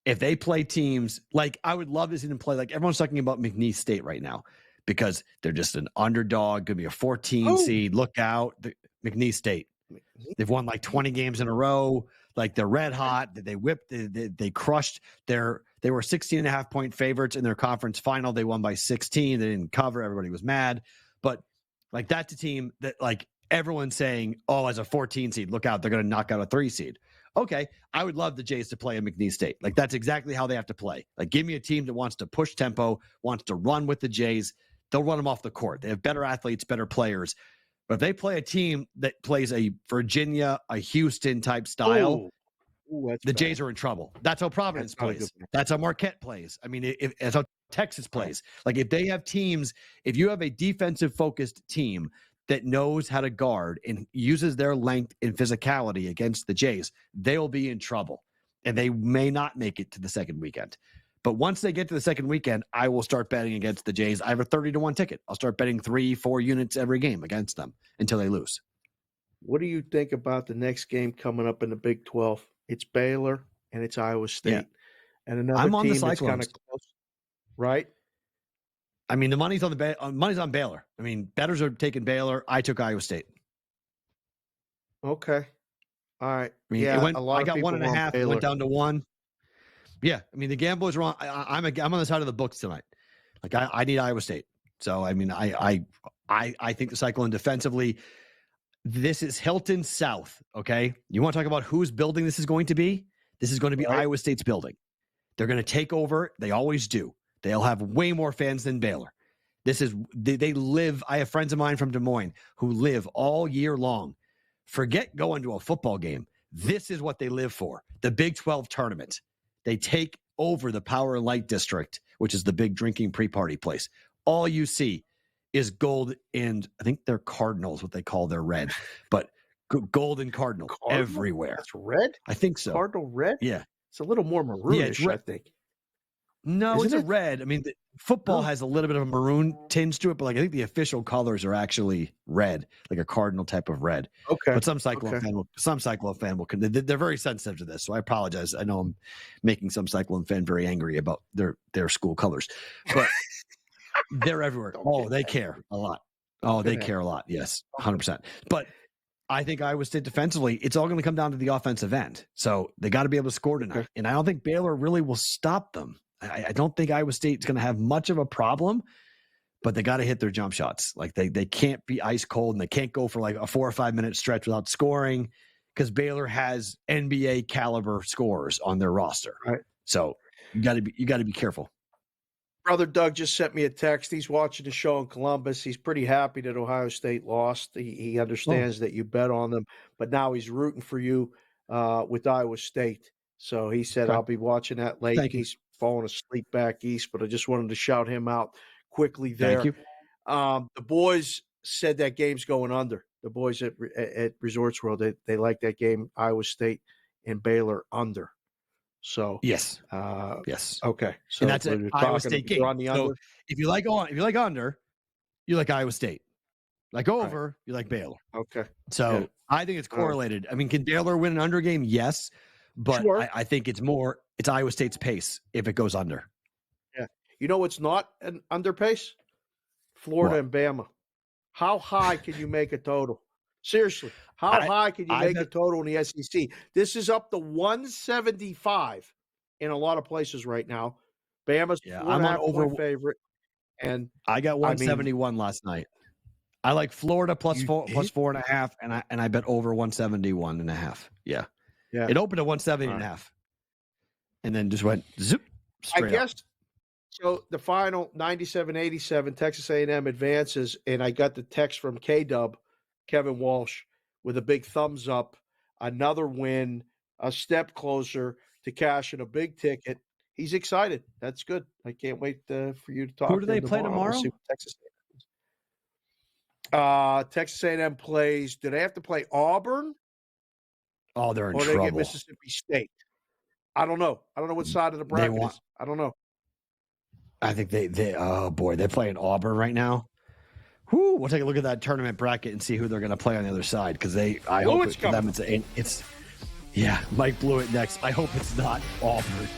If they play teams like I would love to see them play, like everyone's talking about McNeese State right now because they're just an underdog, going to be a 14 seed. Look out, McNeese State. They've won like 20 games in a row. Like they're red hot. They whipped. They crushed. They were 16.5-point favorites in their conference final. They won by 16. They didn't cover. Everybody was mad. But like that's a team that like everyone's saying, oh, as a 14 seed, look out. They're going to knock out a 3 seed. Okay, I would love the Jays to play in McNeese State. Like that's exactly how they have to play. Like give me a team that wants to push tempo, wants to run with the Jays. They'll run them off the court. They have better athletes, better players. But if they play a team that plays a Virginia, a Houston type style, the Jays are in trouble. That's how Providence plays. That's how Marquette plays. I mean, that's how Texas plays. Like if they have teams, if you have a defensive focused team that knows how to guard and uses their length and physicality against the Jays, they'll be in trouble. And they may not make it to the second weekend. But once they get to the second weekend, I will start betting against the Jays. I have a 30-1 ticket. I'll start betting 3-4 units every game against them until they lose. What do you think about the next game coming up in the Big 12? It's Baylor and it's Iowa State. Yeah. And another team that's kind of close, right? I mean, the money's on Baylor. I mean, bettors are taking Baylor. I took Iowa State. Okay. All right. I mean, I got 1.5, went down to 1. Yeah, I mean the gamblers are on. I'm on the side of the books tonight. Like I need Iowa State. So I mean I think the Cyclone defensively. This is Hilton South. Okay, you want to talk about whose building this is going to be? This is going to be Iowa State's building. They're going to take over. They always do. They'll have way more fans than Baylor. This is they live. I have friends of mine from Des Moines who live all year long. Forget going to a football game. This is what they live for. The Big 12 tournament. They take over the Power and Light District, which is the big drinking pre-party place. All you see is gold and I think they're cardinals, what they call their red, but gold and cardinal everywhere. It's red? I think so. Cardinal red? Yeah. It's a little more maroonish, I think. No, it's a red. I mean, football has a little bit of a maroon tinge to it, but like I think the official colors are actually red, like a cardinal type of red. Okay. But some Cyclone fan will. They're very sensitive to this, so I apologize. I know I'm making some Cyclone fan very angry about their school colors, but they're everywhere. They care a lot. They care a lot. Yes, 100%. But I think Iowa State defensively, it's all going to come down to the offensive end. So they got to be able to score tonight, and I don't think Baylor really will stop them. I don't think Iowa State's going to have much of a problem, but they got to hit their jump shots. Like they can't be ice cold and they can't go for like a 4 or 5 minute stretch without scoring because Baylor has NBA caliber scorers on their roster. Right. So you got to be careful. Brother Doug just sent me a text. He's watching the show in Columbus. He's pretty happy that Ohio State lost. He understands that you bet on them, but now he's rooting for you with Iowa State. So he said, I'll be watching that late. He's falling asleep back east, but I just wanted to shout him out quickly there. Thank you. The boys said that game's going under. the boys at Resorts World, they like that game, Iowa State and Baylor under. So yes. Okay. So and that's an Iowa State game. On the under. So if you like under, you like Iowa State. Like over, you like Baylor. Okay. So I think it's correlated. I mean, can Baylor win an under game? Yes. But Sure. I think it's Iowa State's pace if it goes under. Yeah. You know what's not an under pace? Florida and Bama. How high can you make a total? Seriously. How high can you make a total in the SEC? This is up to 175 in a lot of places right now. Bama's I'm on over favorite. And I got 171 last night. I like Florida plus 4.5, and I bet over 171.5. Yeah. It opened at 170.5, and then just went zip straight up. So. The final 97-87, Texas A&M advances, and I got the text from K-Dub, Kevin Walsh, with a big thumbs up. Another win, a step closer to cashing a big ticket. He's excited. That's good. I can't wait for you to talk. Who do they play tomorrow? Texas A&M plays. Do they have to play Auburn? Oh, they're in trouble. trouble. Or they get Mississippi State? I don't know. I don't know what side of the bracket is. I don't know. I think they oh boy, they're playing Auburn right now. Whoo, we'll take a look at that tournament bracket and see who they're going to play on the other side, because I hope for them it's Mike Blewett next. I hope it's not Auburn.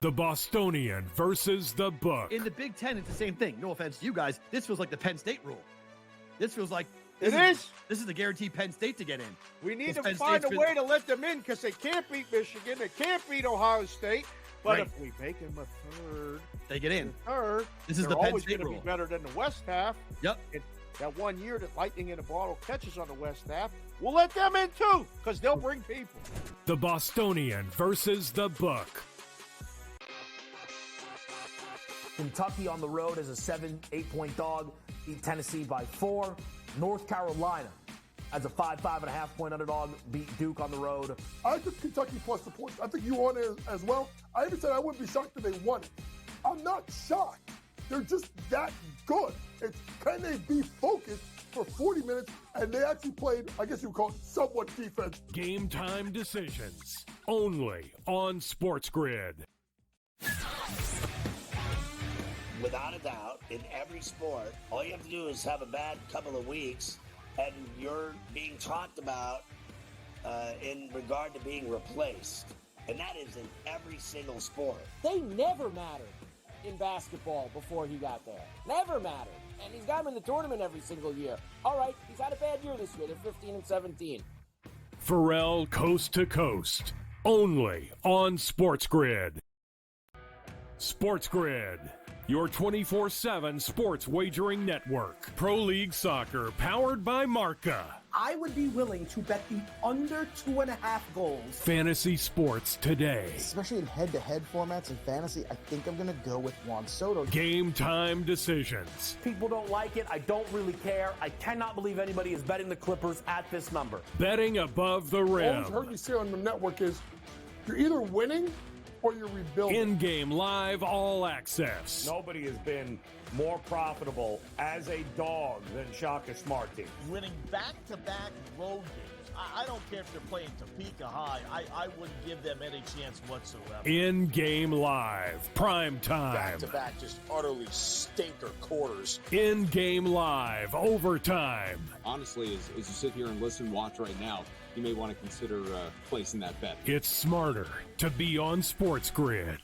The Bostonian versus the book. In the Big Ten, it's the same thing. No offense to you guys. This feels like the Penn State rule. This feels like this is the guaranteed Penn State to get in. We need to find a way to let them in, because they can't beat Michigan. They can't beat Ohio State. But if we make them a third, they get in. This is the Penn State rule. Be better than the West half. Yep. And that 1 year that Lightning in a Bottle catches on the West half, we'll let them in too, because they'll bring people. The Bostonian versus the book. Kentucky on the road as a 7-8 dog, beat Tennessee by 4. North Carolina as a 5.5 point underdog, beat Duke on the road. I took Kentucky plus the points. I think you won it as well. I even said I wouldn't be shocked if they won it. I'm not shocked. They're just that good. It's can they be focused for 40 minutes, and they actually played, I guess you would call it somewhat defense. Game time decisions only on SportsGrid. Without a doubt, in every sport, all you have to do is have a bad couple of weeks, and you're being talked about in regard to being replaced. And that is in every single sport. They never mattered in basketball before he got there. Never mattered. And he's got him in the tournament every single year. All right, he's had a bad year this year. They're 15-17. Perrault Coast to Coast, only on SportsGrid. SportsGrid, your 24/7 sports wagering network. Pro League Soccer, powered by Marca. I would be willing to bet the under 2.5 goals. Fantasy sports today. Especially in head-to-head formats in fantasy, I think I'm going to go with Juan Soto. Game time decisions. People don't like it. I don't really care. I cannot believe anybody is betting the Clippers at this number. Betting above the rim. All I've heard you say on the network is you're either winning or you're rebuilding. InGame Live All Access. Nobody has been more profitable as a dog than Shaka Smarty. Winning back-to-back road games. I don't care if they're playing Topeka High. I wouldn't give them any chance whatsoever. InGame Live, PrimeTime. Back-to-back, just utterly stinker quarters. InGame Live, overtime. Honestly, as you sit here and listen, watch right now, you may want to consider placing that bet. It's smarter to be on SportsGrid.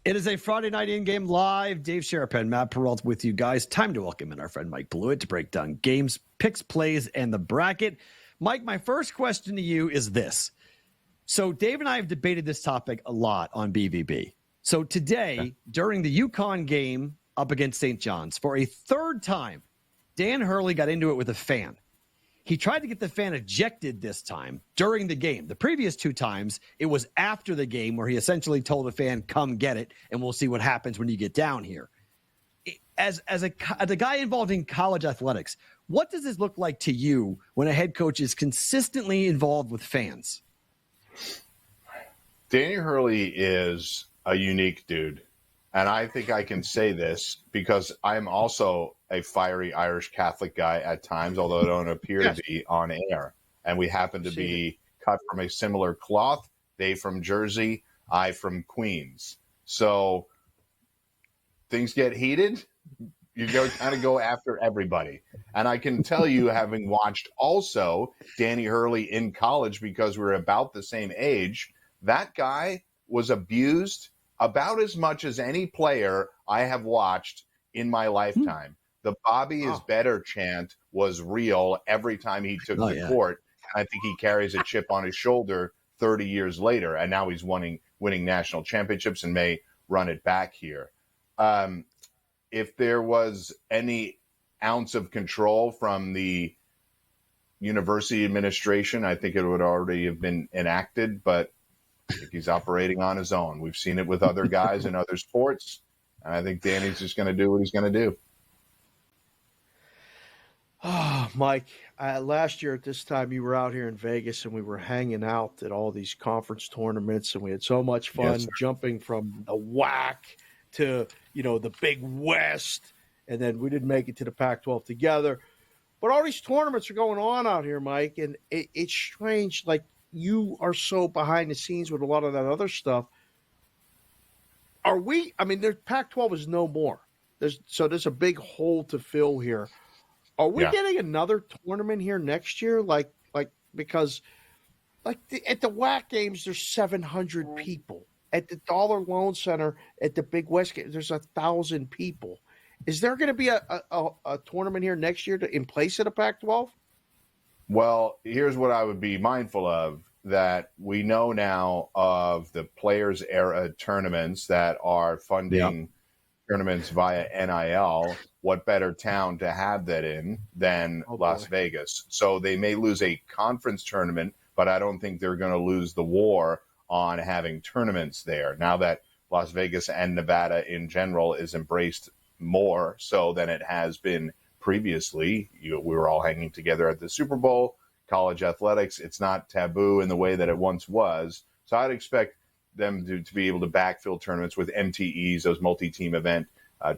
It is a Friday night in-game live. Dave Sharapan, Matt Perrault with you guys. Time to welcome in our friend Mike Blewett to break down games, picks, plays, and the bracket. Mike, my first question to you is this. So Dave and I have debated this topic a lot on BVB. So today, during the UConn game up against St. John's, for a third time, Dan Hurley got into it with a fan. He tried to get the fan ejected this time during the game. The previous two times, it was after the game where he essentially told the fan, come get it, and we'll see what happens when you get down here. As a guy involved in college athletics, what does this look like to you when a head coach is consistently involved with fans? Danny Hurley is a unique dude. And I think I can say this because I'm also a fiery Irish Catholic guy at times, although I don't appear to be on air. And we happen to be cut from a similar cloth. They from Jersey, I from Queens. So things get heated. You kind of go after everybody. And I can tell you, having watched also Danny Hurley in college because we were about the same age, that guy was abused about as much as any player I have watched in my lifetime. The Bobby is better chant was real every time he took the court. I think he carries a chip on his shoulder 30 years later, and now he's winning national championships and may run it back here. If there was any ounce of control from the university administration, I think it would already have been enacted, but I think he's operating on his own. We've seen it with other guys in other sports, and I think Danny's just going to do what he's going to do. Oh, Mike, last year at this time, you were out here in Vegas, and we were hanging out at all these conference tournaments, and we had so much fun jumping from the WAC to, the Big West, and then we didn't make it to the Pac-12 together. But all these tournaments are going on out here, Mike, and it's strange, like, you are so behind the scenes with a lot of that other stuff. Their Pac-12 is no more. There's a big hole to fill here. Are we getting another tournament here next year? Because at the WAC games, there's 700 people. At the Dollar Loan Center, at the Big West game, there's 1,000 people. Is there going to be a tournament here next year in place of the Pac-12? Well, here's what I would be mindful of, that we know now of the Players Era tournaments that are funding tournaments via NIL. What better town to have that in than Las Vegas? So they may lose a conference tournament, but I don't think they're going to lose the war on having tournaments there. Now that Las Vegas and Nevada in general is embraced more so than it has been previously. We were all hanging together at the Super Bowl. College athletics, it's not taboo in the way that it once was. So I'd expect them to be able to backfill tournaments with MTEs, those multi-team event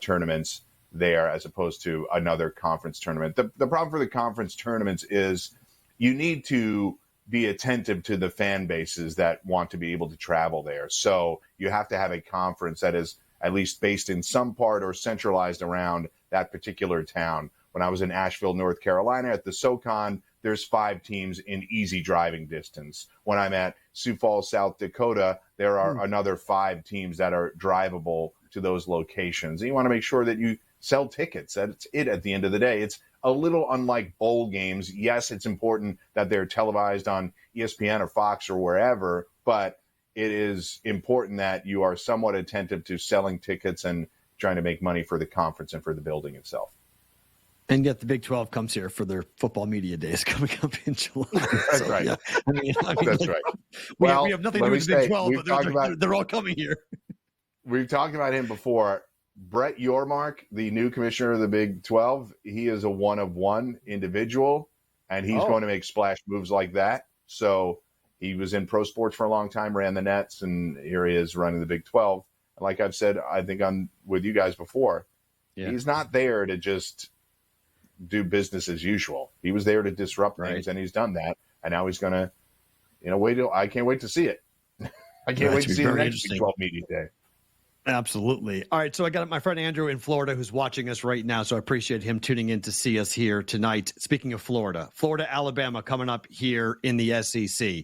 tournaments there, as opposed to another conference tournament. The problem for the conference tournaments is you need to be attentive to the fan bases that want to be able to travel there. So you have to have a conference that is at least based in some part or centralized around that particular town. When I was in Asheville, North Carolina at the SoCon, there's 5 teams in easy driving distance. When I'm at Sioux Falls, South Dakota, there are another 5 teams that are drivable to those locations. And you want to make sure that you sell tickets. That's it at the end of the day. It's a little unlike bowl games. Yes, it's important that they're televised on ESPN or Fox or wherever, but it is important that you are somewhat attentive to selling tickets and trying to make money for the conference and for the building itself. And yet the Big 12 comes here for their football media days coming up in July. That's right. Yeah. That's right. We have nothing to do with the Big 12, but they're all coming here. We've talked about him before. Brett Yormark, the new commissioner of the Big 12, he is a one-of-one individual, and he's going to make splash moves like that. So he was in pro sports for a long time, ran the Nets, and here he is running the Big 12. And like I've said, I think with you guys before, he's not there to just do business as usual. He was there to disrupt things, and he's done that. And now he's going to, I can't wait to see it. I can't wait to see the next Big 12 media day. Absolutely. All right, so I got my friend Andrew in Florida who's watching us right now, so I appreciate him tuning in to see us here tonight. Speaking of Florida, Alabama coming up here in the SEC.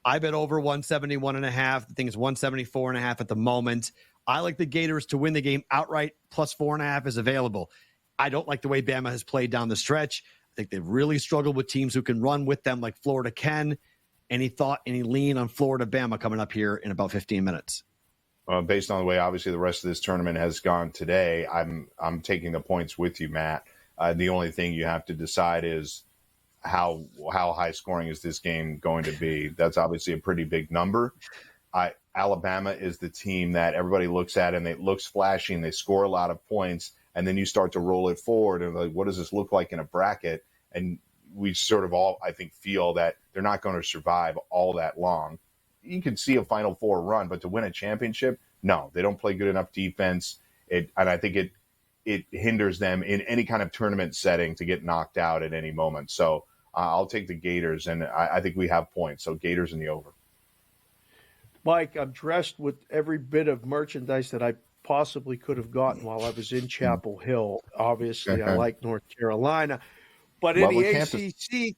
I bet over 171.5. The thing is 174.5 at the moment. I like the Gators to win the game outright. Plus 4.5 is available. I don't like the way Bama has played down the stretch. I think they've really struggled with teams who can run with them like Florida can. Any lean on Florida Bama coming up here in about 15 minutes? Based on the way, obviously, the rest of this tournament has gone today, I'm taking the points with you, Matt. The only thing you have to decide is how high scoring is this game going to be. That's obviously a pretty big number. Alabama is the team that everybody looks at, and it looks flashy, and they score a lot of points, and then you start to roll it forward, and like, what does this look like in a bracket? And we sort of all, I think, feel that they're not going to survive all that long. You can see a Final Four run, but to win a championship, no, they don't play good enough defense. And I think it hinders them in any kind of tournament setting to get knocked out at any moment. So I'll take the Gators, and I think we have points. So Gators in the over. Mike, I'm dressed with every bit of merchandise that I possibly could have gotten while I was in Chapel Hill. Obviously, I like North Carolina. But in the ACC,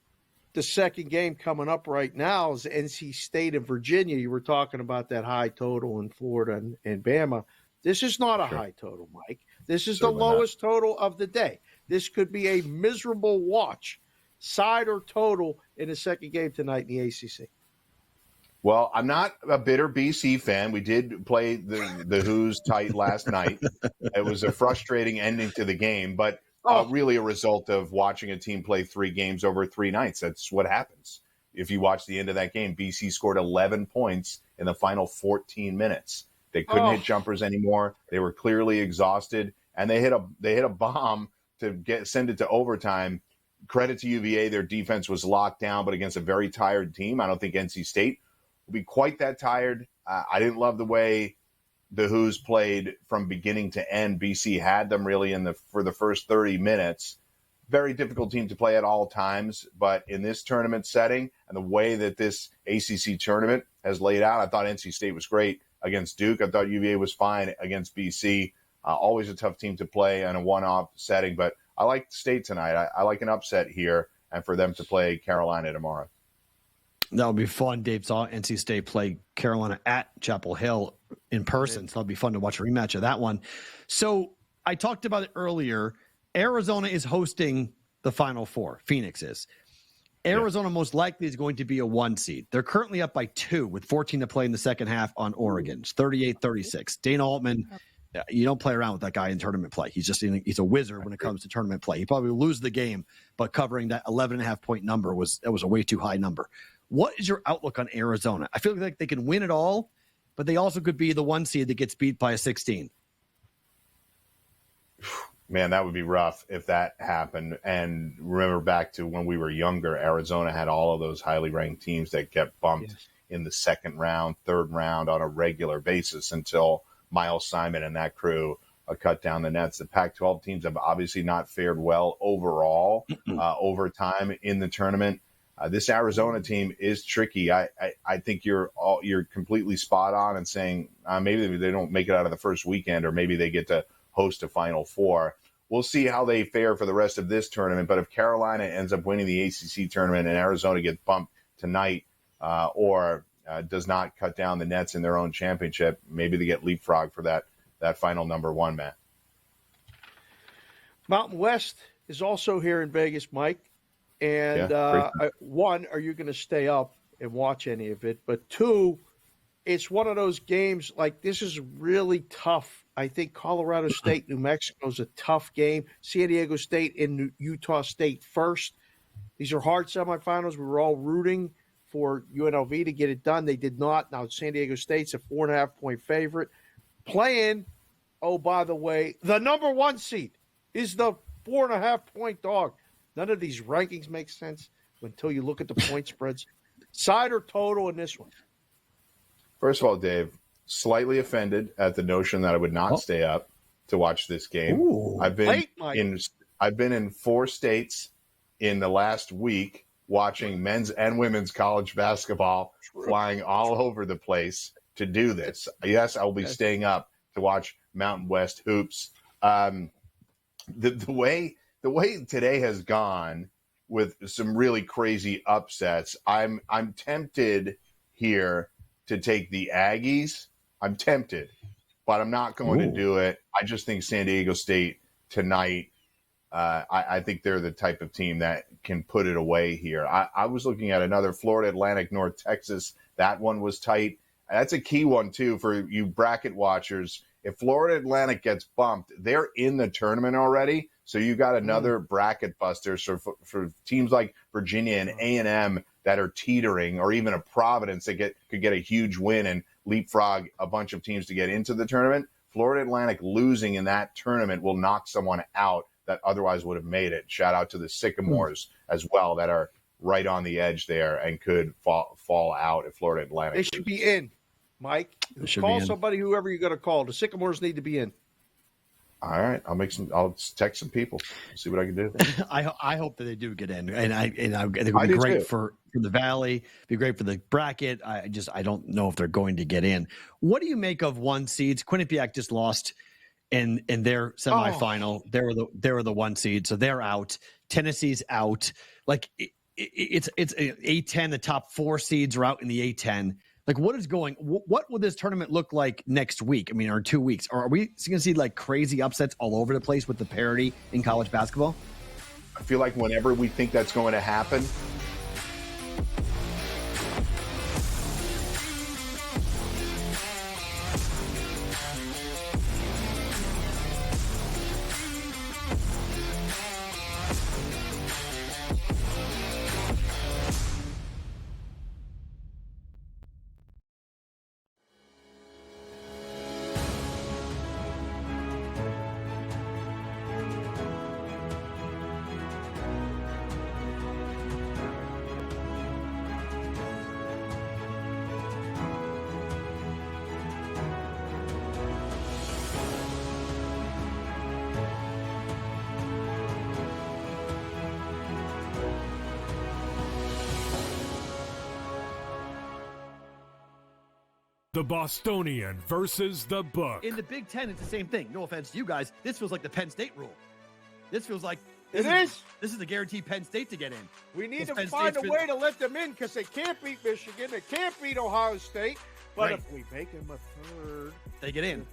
the second game coming up right now is NC State and Virginia. You were talking about that high total in Florida and Bama. This is not a high total, Mike. This is the lowest total of the day. This could be a miserable watch, side or total, in the second game tonight in the ACC. Well, I'm not a bitter BC fan. We did play the Who's tight last night. It was a frustrating ending to the game, but really a result of watching a team play 3 games over 3 nights. That's what happens. If you watch the end of that game, BC scored 11 points in the final 14 minutes. They couldn't hit jumpers anymore. They were clearly exhausted, and they hit a bomb to send it to overtime. Credit to UVA, their defense was locked down, but against a very tired team. I don't think NC State will be quite that tired. I didn't love the way the Who's played from beginning to end. BC had them really for the first 30 minutes. Very difficult team to play at all times, but in this tournament setting and the way that this ACC tournament has laid out, I thought NC State was great against Duke. I thought UVA was fine against BC. Always a tough team to play in a one-off setting, but I like State tonight. I like an upset here, and for them to play Carolina tomorrow. That would be fun. Dave saw NC State play Carolina at Chapel Hill in person, so that'll be fun to watch a rematch of that one. So I talked about it earlier. Arizona is hosting the Final Four. Phoenix is. Arizona most likely is going to be a 1 seed. They're currently up by 2 with 14 to play in the second half on Oregon. It's 38-36. Dana Altman, you don't play around with that guy in tournament play. He's a wizard when it comes to tournament play. He probably will lose the game, but covering that 11.5 point number was a way too high number. What is your outlook on Arizona? I feel like they can win it all, but they also could be the 1 seed that gets beat by a 16. Man, that would be rough if that happened. And remember back to when we were younger, Arizona had all of those highly ranked teams that kept bumped in the second round, third round on a regular basis until Miles Simon and that crew cut down the nets. The Pac-12 teams have obviously not fared well overall over time in the tournament. This Arizona team is tricky. I think you're completely spot on in saying maybe they don't make it out of the first weekend, or maybe they get to host a Final Four. We'll see how they fare for the rest of this tournament. But if Carolina ends up winning the ACC tournament and Arizona gets bumped tonight or does not cut down the nets in their own championship, maybe they get leapfrog for that final number 1, Matt. Mountain West is also here in Vegas, Mike. And 1, are you going to stay up and watch any of it? But 2, it's one of those games, like, this is really tough. I think Colorado State, New Mexico is a tough game. San Diego State and Utah State first. These are hard semifinals. We were all rooting for UNLV to get it done. They did not. Now San Diego State's a 4.5 point favorite. Playing, oh, by the way, the number 1 seed is the 4.5 point dog. None of these rankings make sense until you look at the point spreads. Side or total in this one? First of all, Dave, slightly offended at the notion that I would not stay up to watch this game. Ooh, I've been in 4 states in the last week watching men's and women's college basketball, flying all over the place to do this. Yes, I'll be staying up to watch Mountain West hoops. The way today has gone with some really crazy upsets, I'm tempted here to take the Aggies. I'm tempted, but I'm not going to do it. I just think San Diego State tonight, I think they're the type of team that can put it away here. I was looking at another Florida Atlantic, North Texas. That one was tight. That's a key one, too, for you bracket watchers. If Florida Atlantic gets bumped, they're in the tournament already. So you got another bracket buster. So for teams like Virginia and A&M that are teetering, or even a Providence that could get a huge win and leapfrog a bunch of teams to get into the tournament, Florida Atlantic losing in that tournament will knock someone out that otherwise would have made it. Shout out to the Sycamores as well that are right on the edge there and could fall out if Florida Atlantic. They should be in, Mike. Call somebody, whoever you're going to call. The Sycamores need to be in. All right, I'll text some people, see what I can do. I hope that they do get in, and I think it would be great for the Valley, be great for the bracket. I don't know if they're going to get in. What do you make of one seeds? Quinnipiac just lost in their semifinal. They were the one seed, so they're out. Tennessee's out. Like it's A10. The top 4 seeds are out in the A10. Like, what will this tournament look like next week? I mean, or 2 weeks? Or are we going to see like crazy upsets all over the place with the parity in college basketball? I feel like whenever we think that's going to happen, The Bostonian versus the Book. In the Big Ten, it's the same thing. No offense to you guys. This feels like the Penn State rule. This feels like This is the guaranteed Penn State to get in. We need to find a way to let them in because they can't beat Michigan. They can't beat Ohio State. But if we make them a third, they get in.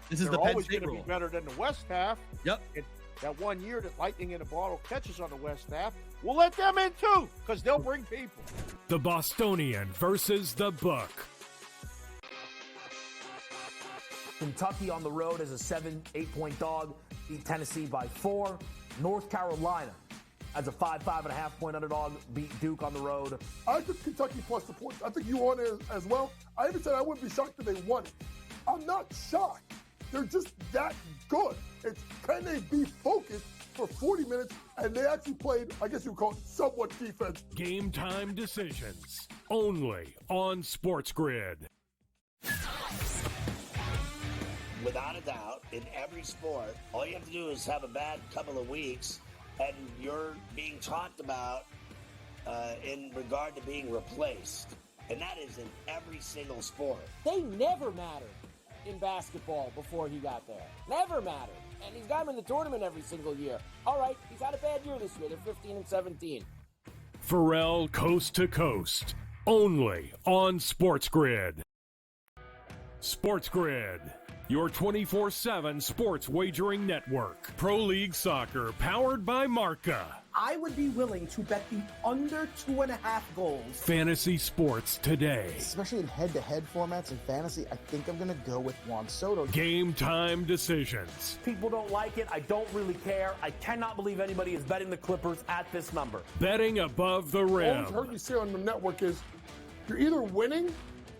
This is they're the Penn always State going to rule. be better than the West half. Yep. And that 1 year that Lightning in a Bottle catches on the West half, we'll let them in too because they'll bring people. The Bostonian versus the Book. Kentucky on the road as a 7-8 dog, beat Tennessee by 4. North Carolina as a 5.5 point underdog, beat Duke on the road. I took Kentucky plus the points. I think you on it as well. I even said I wouldn't be shocked if they won it. I'm not shocked. They're just that good. It's can they be focused for 40 minutes? And they actually played, I guess you would call it somewhat defense. Game time decisions only on SportsGrid. Without a doubt, in every sport, all you have to do is have a bad couple of weeks and you're being talked about in regard to being replaced. And that is in every single sport. They never mattered in basketball before he got there. Never mattered. And he's got him in the tournament every single year. All right, he's had a bad year this year. They're 15-17. Perrault Coast to Coast, only on SportsGrid. SportsGrid, your 24/7 sports wagering network. Pro League Soccer, powered by Marca. I would be willing to bet the under 2.5 goals. Fantasy sports today. Especially in head-to-head formats and fantasy, I think I'm going to go with Juan Soto. Game time decisions. People don't like it. I don't really care. I cannot believe anybody is betting the Clippers at this number. Betting above the All rim. I've heard you say on the network is you're either winning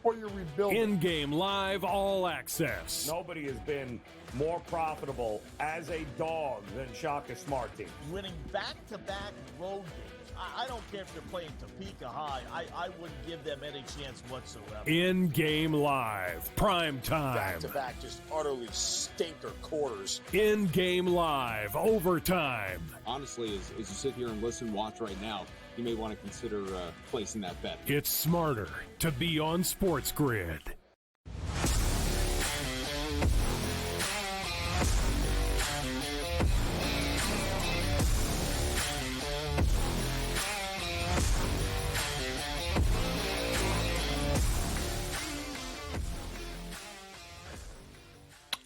or you're rebuilding. InGame live all access. Nobody has been more profitable as a dog than Shaka Smart team. Winning back-to-back road games. I don't care if they're playing Topeka High. I wouldn't give them any chance whatsoever. InGame live, PrimeTime. Back-to-back, just utterly stinker quarters. InGame live, overtime. Honestly, as you sit here and listen, watch right now, you may want to consider placing that bet. It's smarter to be on SportsGrid.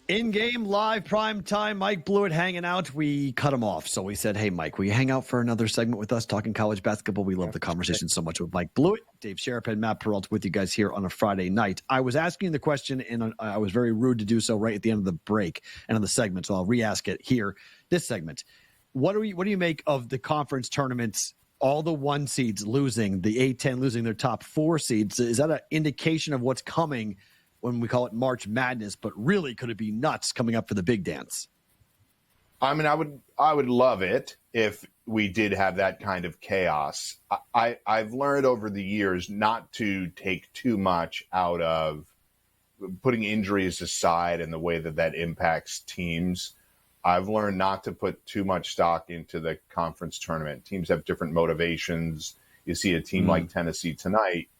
In-game, live, prime time, Mike Blewett hanging out. We cut him off. So we said, hey, Mike, will you hang out for another segment with us talking college basketball? We love the conversation so much with Mike Blewett, Dave Sharapan, Matt Perrault with you guys here on a Friday night. I was asking the question, and I was very rude to do so right at the end of the break and of the segment, so I'll re-ask it here, this segment. What do you make of the conference tournaments, all the 1 seeds losing, the A-10 losing their top 4 seeds? Is that an indication of what's coming when we call it March Madness, but really could it be nuts coming up for the big dance? I mean, I would love it if we did have that kind of chaos. I've learned over the years not to take too much out of putting injuries aside and the way that impacts teams. I've learned not to put too much stock into the conference tournament. Teams have different motivations. You see a team like Tennessee tonight,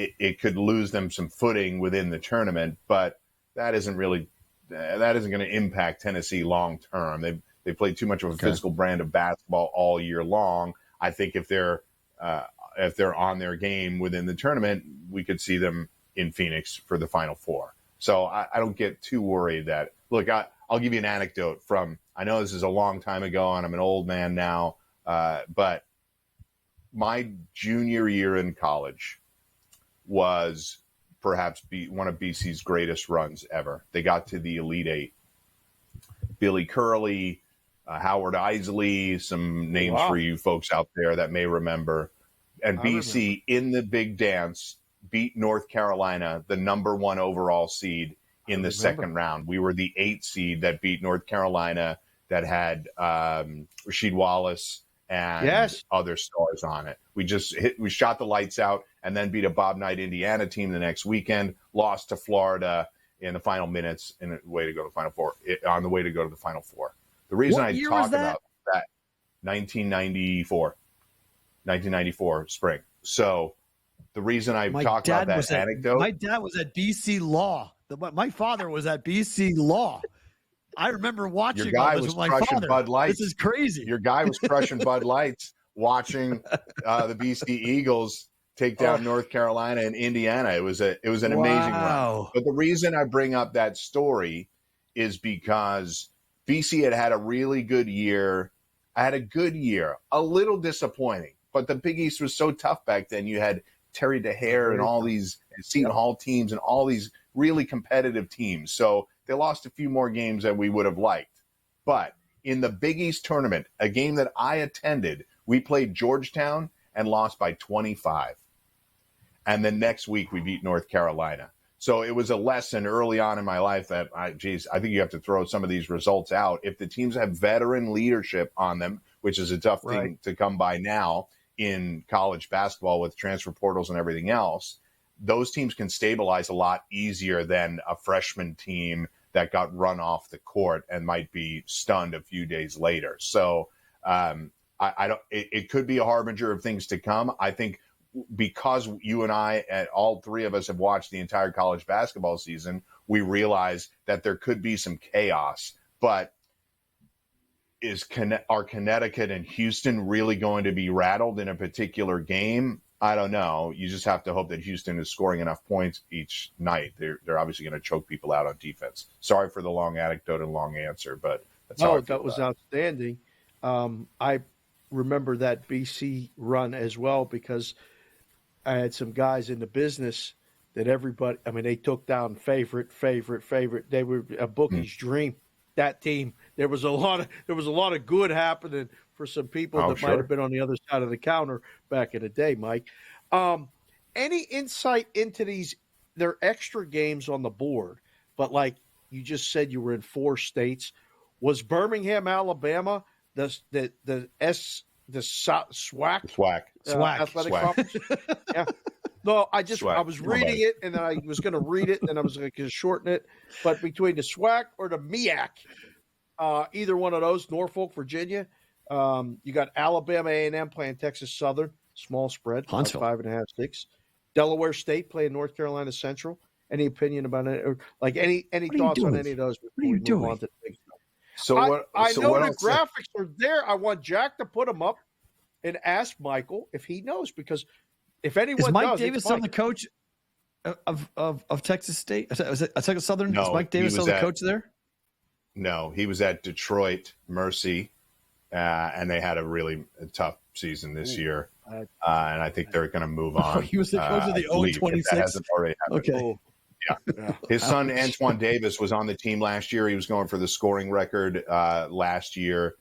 it could lose them some footing within the tournament, but that isn't going to impact Tennessee long term. They played too much of a physical brand of basketball all year long. I think if they're on their game within the tournament, we could see them in Phoenix for the Final Four. So I don't get too worried that. Look, I'll give you an anecdote from. I know this is a long time ago, and I'm an old man now, but my junior year in college was perhaps one of BC's greatest runs ever. They got to the Elite Eight. Billy Curley, Howard Isley, some names for you folks out there that may remember. And BC in the big dance beat North Carolina, the number 1 overall seed in the second round. We were the 8th seed that beat North Carolina that had Rasheed Wallace and other stars on it. We shot the lights out and then beat a Bob Knight Indiana team the next weekend, lost to Florida in the final minutes on the way to go to the Final Four. The reason I talk about that, 1994 spring. So the reason I talk about that anecdote. My dad was at BC Law. My father was at BC Law. I remember watching. Your guy was crushing Bud Lights. This is crazy. Your guy was crushing Bud Lights, watching the BC Eagles take down North Carolina and Indiana. It was an amazing run. But the reason I bring up that story is because BC had a really good year. I had a good year, a little disappointing, but the Big East was so tough back then. You had Terry DeHare and all these Seton Hall teams and all these really competitive teams. So they lost a few more games than we would have liked. But in the Big East tournament, a game that I attended, we played Georgetown and lost by 25. And the next week we beat North Carolina. So it was a lesson early on in my life that, I think you have to throw some of these results out. If the teams have veteran leadership on them, which is a tough thing to come by now in college basketball with transfer portals and everything else, those teams can stabilize a lot easier than a freshman team that got run off the court and might be stunned a few days later. So it could be a harbinger of things to come. I think because you and I and all three of us have watched the entire college basketball season, we realize that there could be some chaos. But are Connecticut and Houston really going to be rattled in a particular game? I don't know. You just have to hope that Houston is scoring enough points each night. They're obviously going to choke people out on defense. Sorry for the long anecdote and long answer, but that's how I feel that was outstanding. I remember that BC run as well because I had some guys in the business that everybody, I mean, they took down favorite. They were a bookie's dream. That team, there was a lot of good happening for some people that might have been on the other side of the counter back in the day, Mike. Any insight into their extra games on the board? But like you just said, you were in 4 states. Was Birmingham, Alabama, the SWAC athletic conference? Yeah. No, I was reading it, and then I was going to read it, and then I was going to shorten it. But between the SWAC or the MEAC, either one of those, Norfolk, Virginia, you got Alabama A&M playing Texas Southern, small spread, 5.5, 6. Delaware State playing North Carolina Central. Any opinion about it? Or like any thoughts on any of those? What are you doing? I know the graphics are there. I want Jack to put them up and ask Michael if he knows, because if anyone is Mike does, Davis on the coach? of Texas State? Was it Texas Southern? No, is Mike Davis still the coach there? No, he was at Detroit Mercy, and they had a really tough season this year. And I think they're going to move on. He was the coach of the 0-26. That hasn't already happened. Okay. Yeah. His son, Antoine Davis, was on the team last year. He was going for the scoring record last year.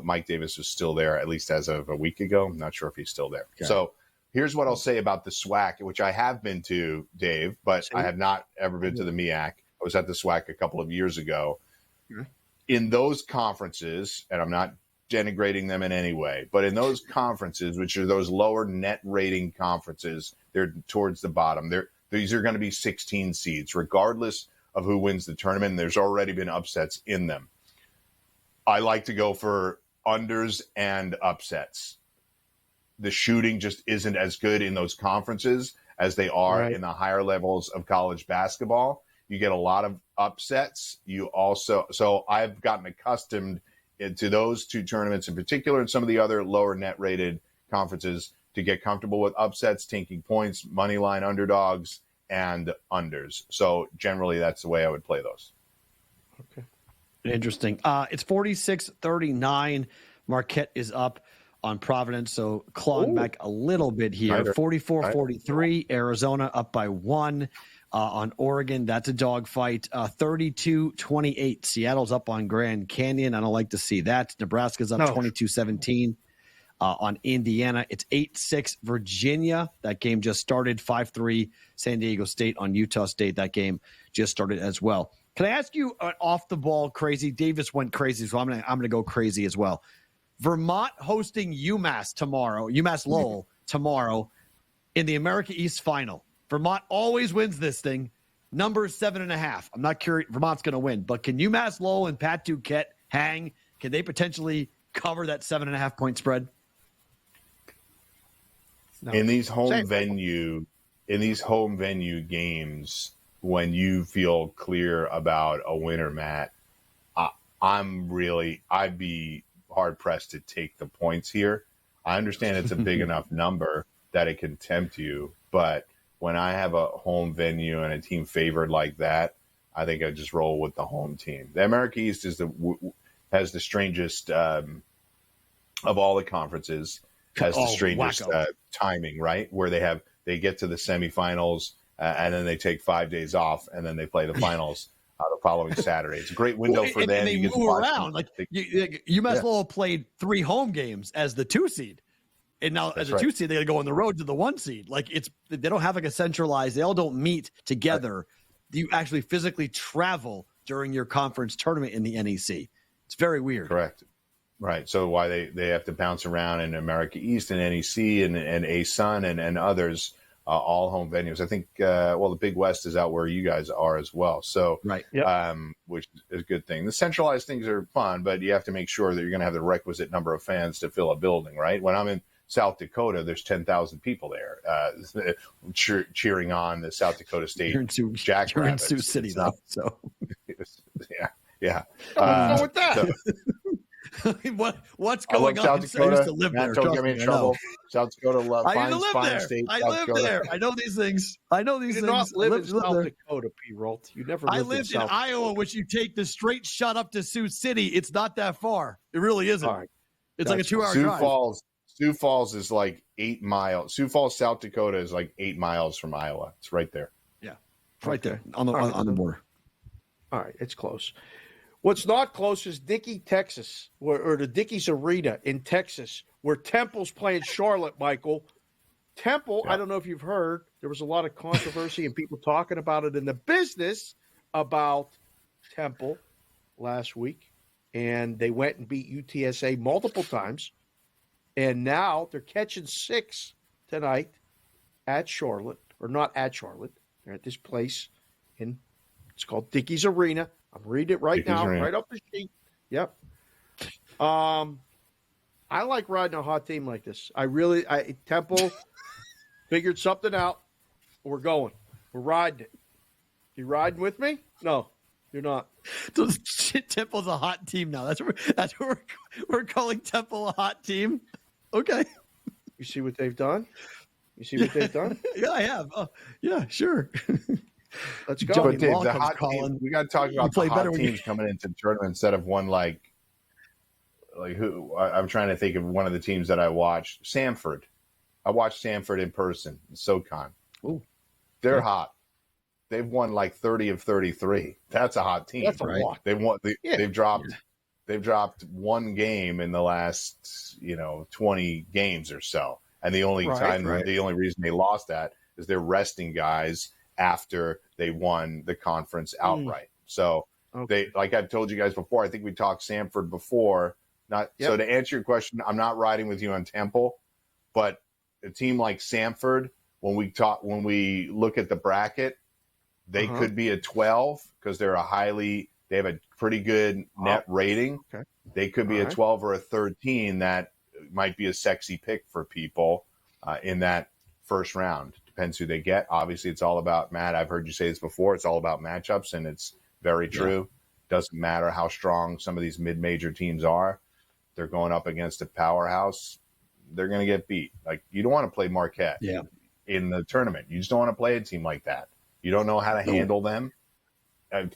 Mike Davis was still there, at least as of a week ago. I'm not sure if he's still there. Okay. So here's what I'll say about the SWAC, which I have been to, Dave, but I have not ever been to the MEAC. I was at the SWAC a couple of years ago. In those conferences, and I'm not denigrating them in any way, but in those conferences, which are those lower net rating conferences, they're towards the bottom. These are going to be 16 seeds, regardless of who wins the tournament. There's already been upsets in them. I like to go for unders and upsets. The shooting just isn't as good in those conferences as they are in the higher levels of college basketball. You get a lot of upsets. So I've gotten accustomed to those two tournaments in particular, and some of the other lower net rated conferences, to get comfortable with upsets, taking points, money line underdogs, and unders. So generally, that's the way I would play those. Okay. Interesting. It's 46-39. Marquette is up on Providence, so clawing back a little bit here. 44-43. Arizona up by 1 on Oregon. That's a dogfight. 32-28. Seattle's up on Grand Canyon. I don't like to see that. Nebraska's up 22-17 on Indiana. It's 8-6 Virginia. That game just started. 5-3 San Diego State on Utah State. That game just started as well. Can I ask you an off-the-ball crazy? Davis went crazy, so I'm gonna go crazy as well. Vermont hosting UMass Lowell tomorrow in the America East Final. Vermont always wins this thing. Number 7.5. I'm not curious. Vermont's going to win, but can UMass Lowell and Pat Duquette hang? Can they potentially cover that 7.5 point spread? No. In these home venue games, when you feel clear about a winner, Matt, I'd be hard pressed to take the points here. I understand it's a big enough number that it can tempt you, but when I have a home venue and a team favored like that, I think I just roll with the home team. The America East has the strangest of all the conferences. Has the strangest timing, right? Where they get to the semifinals and then they take 5 days off and then they play the finals the following Saturday. It's a great window for them. And they move around. Like UMass Lowell played 3 home games as the 2 seed. And now as a 2 seed, they got to go on the road to the 1 seed. Like they don't have like a centralized, they all don't meet together. You actually physically travel during your conference tournament in the NEC. It's very weird. Correct. Right. So why they have to bounce around in America East and NEC and ASUN and others, all home venues. I think, the Big West is out where you guys are as well. So, right. Which is a good thing. The centralized things are fun, but you have to make sure that you're going to have the requisite number of fans to fill a building, right? When I'm in South Dakota, there's 10,000 people there cheering on the South Dakota State Jackrabbits. You're in Sioux City, though. So, yeah. What's wrong with that? What's going on? South Dakota. I used to live there. Don't get me in trouble. South Dakota fine state. I live there. I know these things. You did not live in South Dakota, Perrault. You never lived I lived in Iowa, which you take the straight shot up to Sioux City. It's not that far. It really isn't. Right. It's like a 2-hour drive. Sioux Falls is like 8 miles. Sioux Falls, South Dakota is like 8 miles from Iowa. It's right there. Yeah, it's right there on the border. All right, it's close. What's not close is Dickey, Texas, or the Dickies Arena in Texas, where Temple's playing Charlotte, Michael. Temple, I don't know if you've heard, there was a lot of controversy and people talking about it in the business about Temple last week. And they went and beat UTSA multiple times. And now they're catching 6 tonight at Charlotte, or not at Charlotte. They're at this place it's called Dickey's Arena. I'm reading it right now, right off the sheet. Yep. I like riding a hot team like this. Temple figured something out. We're going. We're riding it. You riding with me? No, you're not. Temple's a hot team now. That's what we're calling Temple a hot team. Okay. You see what they've done? You see what they've done? Yeah, I have. Oh, yeah, sure. Let's go. But Dave, Long the comes hot calling. teams, we got to talk You about play the better hot when you- teams coming into the tournament instead of one like who. I'm trying to think of one of the teams that I watched. Samford. I watched Samford in person in SoCon. Ooh. They're Yeah. hot. They've won like 30 of 33. That's a hot team. That's a right? lot. They won. Yeah. They've dropped one game in the last 20 games or so, and the only the only reason they lost that is they're resting guys after they won the conference outright. So they, like I've told you guys before, I think we talked Samford before. So to answer your question, I'm not riding with you on Temple, but a team like Samford, when we look at the bracket, they could be a 12 because they have a pretty good net rating. Okay. They could be a 12 or a 13 that might be a sexy pick for people in that first round. Depends who they get. Obviously, it's all about, Matt, I've heard you say this before, it's all about matchups, and it's very true. Doesn't matter how strong some of these mid-major teams are. They're going up against a powerhouse. They're going to get beat. Like, you don't want to play Marquette in the tournament. You just don't want to play a team like that. You don't know how to handle them.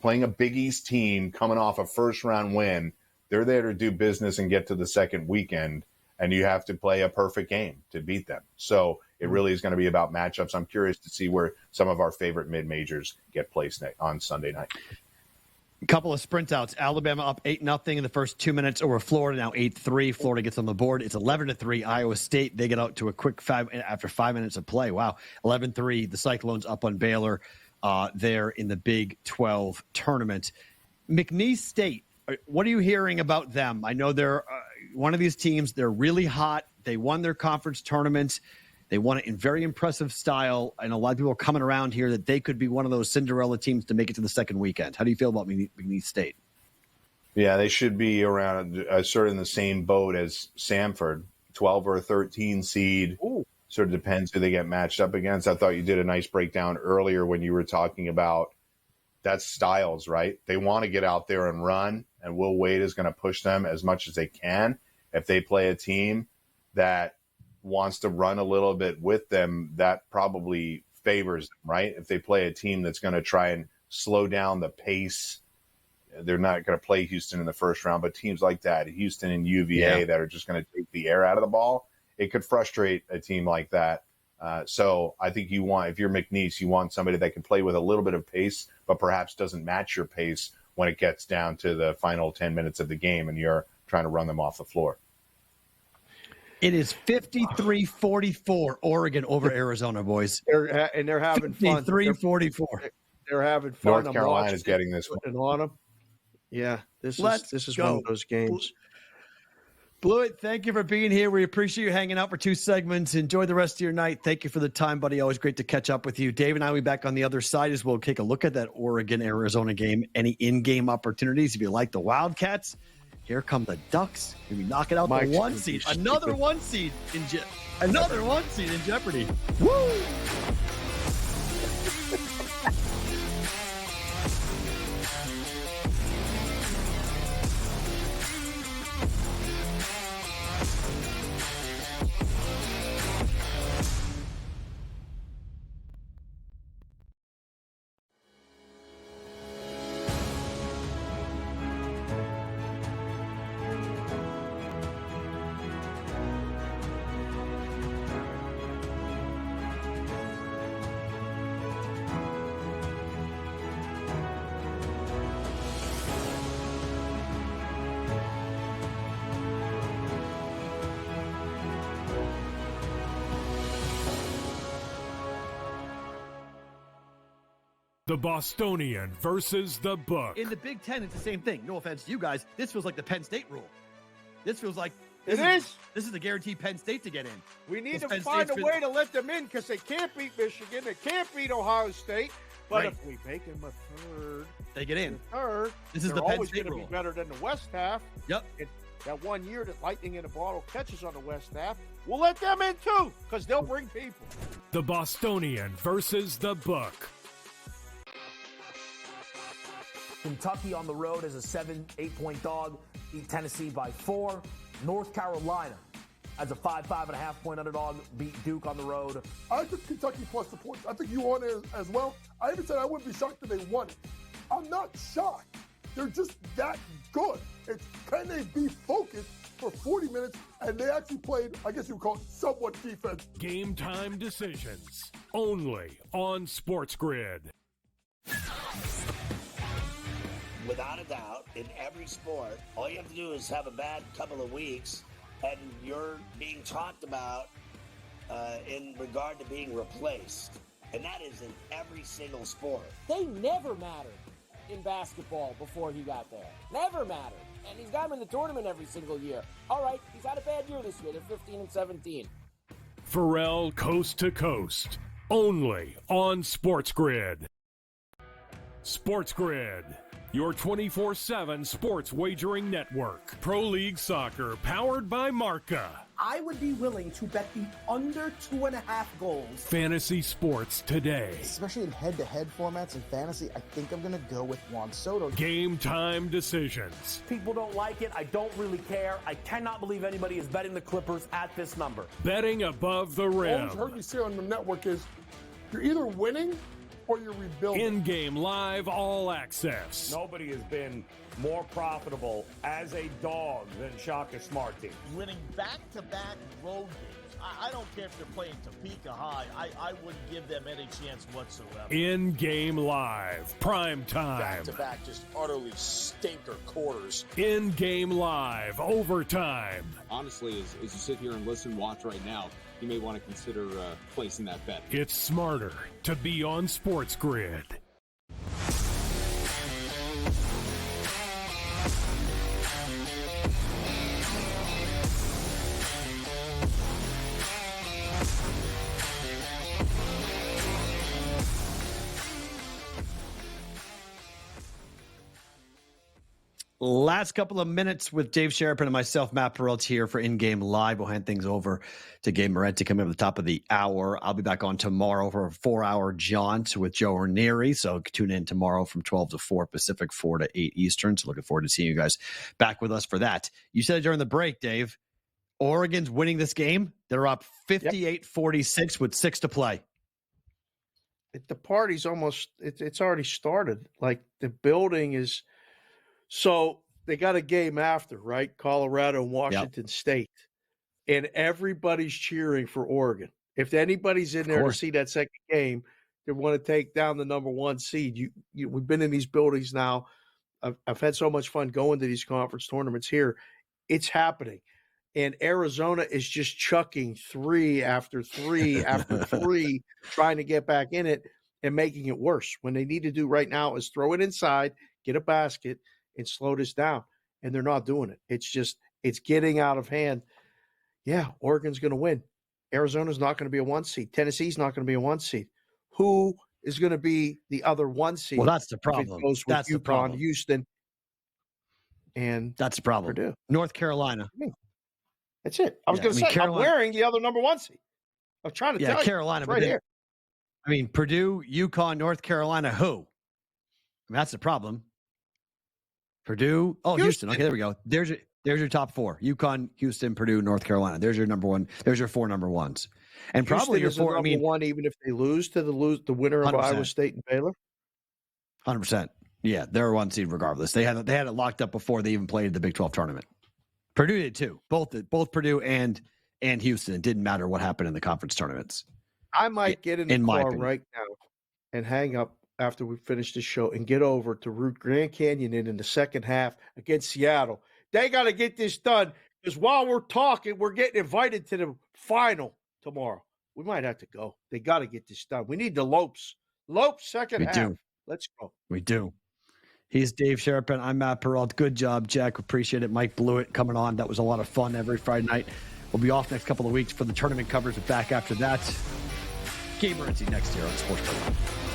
Playing a Big East team coming off a first-round win, they're there to do business and get to the second weekend, and you have to play a perfect game to beat them. So it really is going to be about matchups. I'm curious to see where some of our favorite mid-majors get placed on Sunday night. A couple of sprint outs. Alabama up 8-0 in the first 2 minutes over Florida. Now 8-3. Florida gets on the board. It's 11-3. Iowa State, they get out to a quick 5 after 5 minutes of play. Wow. 11-3. The Cyclones up on Baylor there in the Big 12 tournament. McNeese State, what are you hearing about them? I know they're one of these teams. They're really hot. They won their conference tournament. They won it in very impressive style. I know a lot of people are coming around here that they could be one of those Cinderella teams to make it to the second weekend. How do you feel about McNeese State? Yeah, they should be around sort of in the same boat as Samford, 12 or 13 seed. Ooh. Sort of depends who they get matched up against. I thought you did a nice breakdown earlier when you were talking about that's styles, right? They want to get out there and run, and Will Wade is going to push them as much as they can. If they play a team that wants to run a little bit with them, that probably favors them, right? If they play a team that's going to try and slow down the pace, they're not going to play Houston in the first round, but teams like that, Houston and UVA, that are just going to take the air out of the ball, it could frustrate a team like that. So I think you want, if you're McNeese, you want somebody that can play with a little bit of pace, but perhaps doesn't match your pace when it gets down to the final 10 minutes of the game and you're trying to run them off the floor. It is 53-44 Oregon over Arizona, boys. They're having fun. 53-44. They're having fun. North Carolina is getting this one. On them. Yeah, this is one of those games. Blewett, thank you for being here. We appreciate you hanging out for 2 segments. Enjoy the rest of your night. Thank you for the time, buddy. Always great to catch up with you. Dave and I will be back on the other side as well. Take a look at that Oregon-Arizona game. Any in-game opportunities? If you like the Wildcats, here come the Ducks. Maybe knock it out the 1 seed. Another 1 seed in jeopardy. Woo! The Bostonian versus the Book. In the Big Ten, it's the same thing. No offense to you guys. This feels like the Penn State rule. This feels like this is the guaranteed Penn State to get in. We need to find a way to let them in because they can't beat Michigan. They can't beat Ohio State. But if we make them a third, they get in. This is the Penn State rule. Be better than the West half. Yep. That 1 year that Lightning in a Bottle catches on the West half, we'll let them in too because they'll bring people. The Bostonian versus the Book. Kentucky on the road as a 7-8 point dog, beat Tennessee by 4. North Carolina as a 5.5 point underdog, beat Duke on the road. I took Kentucky plus the points. I think you on it as well. I even said I wouldn't be shocked if they won it. I'm not shocked. They're just that good. It's can they be focused for 40 minutes, and they actually played, I guess you would call it somewhat defense. Game time decisions only on SportsGrid. Without a doubt, in every sport, all you have to do is have a bad couple of weeks, and you're being talked about in regard to being replaced. And that is in every single sport. They never mattered in basketball before he got there. Never mattered. And he's got him in the tournament every single year. All right, he's had a bad year this year. They're 15 and 17. Perrault coast to coast, only on SportsGrid. SportsGrid, your 24/7 sports wagering network. Pro League Soccer, powered by Marca. I would be willing to bet the under 2.5 goals. Fantasy sports today. Especially in head-to-head formats in fantasy, I think I'm going to go with Juan Soto. Game time decisions. People don't like it. I don't really care. I cannot believe anybody is betting the Clippers at this number. Betting above the rim. Always heard me say on the network is you're either winning or you're rebuilding. InGame Live All Access. Nobody has been more profitable as a dog than Shaka Smart Team. Winning back-to-back road games. I don't care if they're playing Topeka High. I wouldn't give them any chance whatsoever. InGame Live, PrimeTime. Back-to-back, just utterly stinker quarters. InGame Live, overtime. Honestly, as you sit here and listen, watch right now, you may want to consider placing that bet. It's smarter to be on SportsGrid. Last couple of minutes with Dave Sharapan and myself, Matt Perrault, here for InGame Live. We'll hand things over to Gabe Moretti coming up at the top of the hour. I'll be back on tomorrow for a 4-hour jaunt with Joe Ranieri. So tune in tomorrow from 12 to 4 Pacific, 4 to 8 Eastern. So looking forward to seeing you guys back with us for that. You said during the break, Dave, Oregon's winning this game. They're up 58-46 with 6 to play. The party's almost, it's already started. Like the building is, so they got a game after, right? Colorado and Washington State. And everybody's cheering for Oregon. If anybody's in there to see that second game, they want to take down the number 1 seed. We've been in these buildings now. I've had so much fun going to these conference tournaments here. It's happening. And Arizona is just chucking 3 after 3 after 3, trying to get back in it and making it worse. When they need to do right now is throw it inside, get a basket, and slow this down. And they're not doing it. It's getting out of hand. Yeah, Oregon's going to win. Arizona's not going to be a 1 seed. Tennessee's not going to be a 1 seed. Who is going to be the other 1 seed? Well, that's the problem. Goes with that's UConn, the problem. Houston, and that's the problem. Purdue. North Carolina. That's it. I was going to say, Carolina, I'm wearing the other number 1 seed. I'm trying to tell Carolina, you. Right here. I mean, Purdue, UConn, North Carolina, who? I mean, that's the problem. Purdue. Oh, Houston. Okay, there we go. There's your top 4. UConn, Houston, Purdue, North Carolina. There's your number 1. There's your 4 number 1s. And Houston probably your 4. I mean, 1, even if they lose to the winner of 100%. Iowa State and Baylor. 100%. Yeah, they're a 1 seed regardless. They had it locked up before they even played the Big 12 tournament. Purdue did too. Both Purdue and Houston. It didn't matter what happened in the conference tournaments. I might get in the car right now and hang up after we finish this show and get over to Route Grand Canyon in the second half against Seattle. They got to get this done because while we're talking, we're getting invited to the final tomorrow. We might have to go. They got to get this done. We need the Lopes. Lopes second half. Do. Let's go. We do. He's Dave Sharapan. I'm Matt Perrault. Good job, Jack. Appreciate it. Mike Blewett coming on. That was a lot of fun every Friday night. We'll be off next couple of weeks for the tournament coverage. But back after that, Gabe Moretti next year on SportsGrid.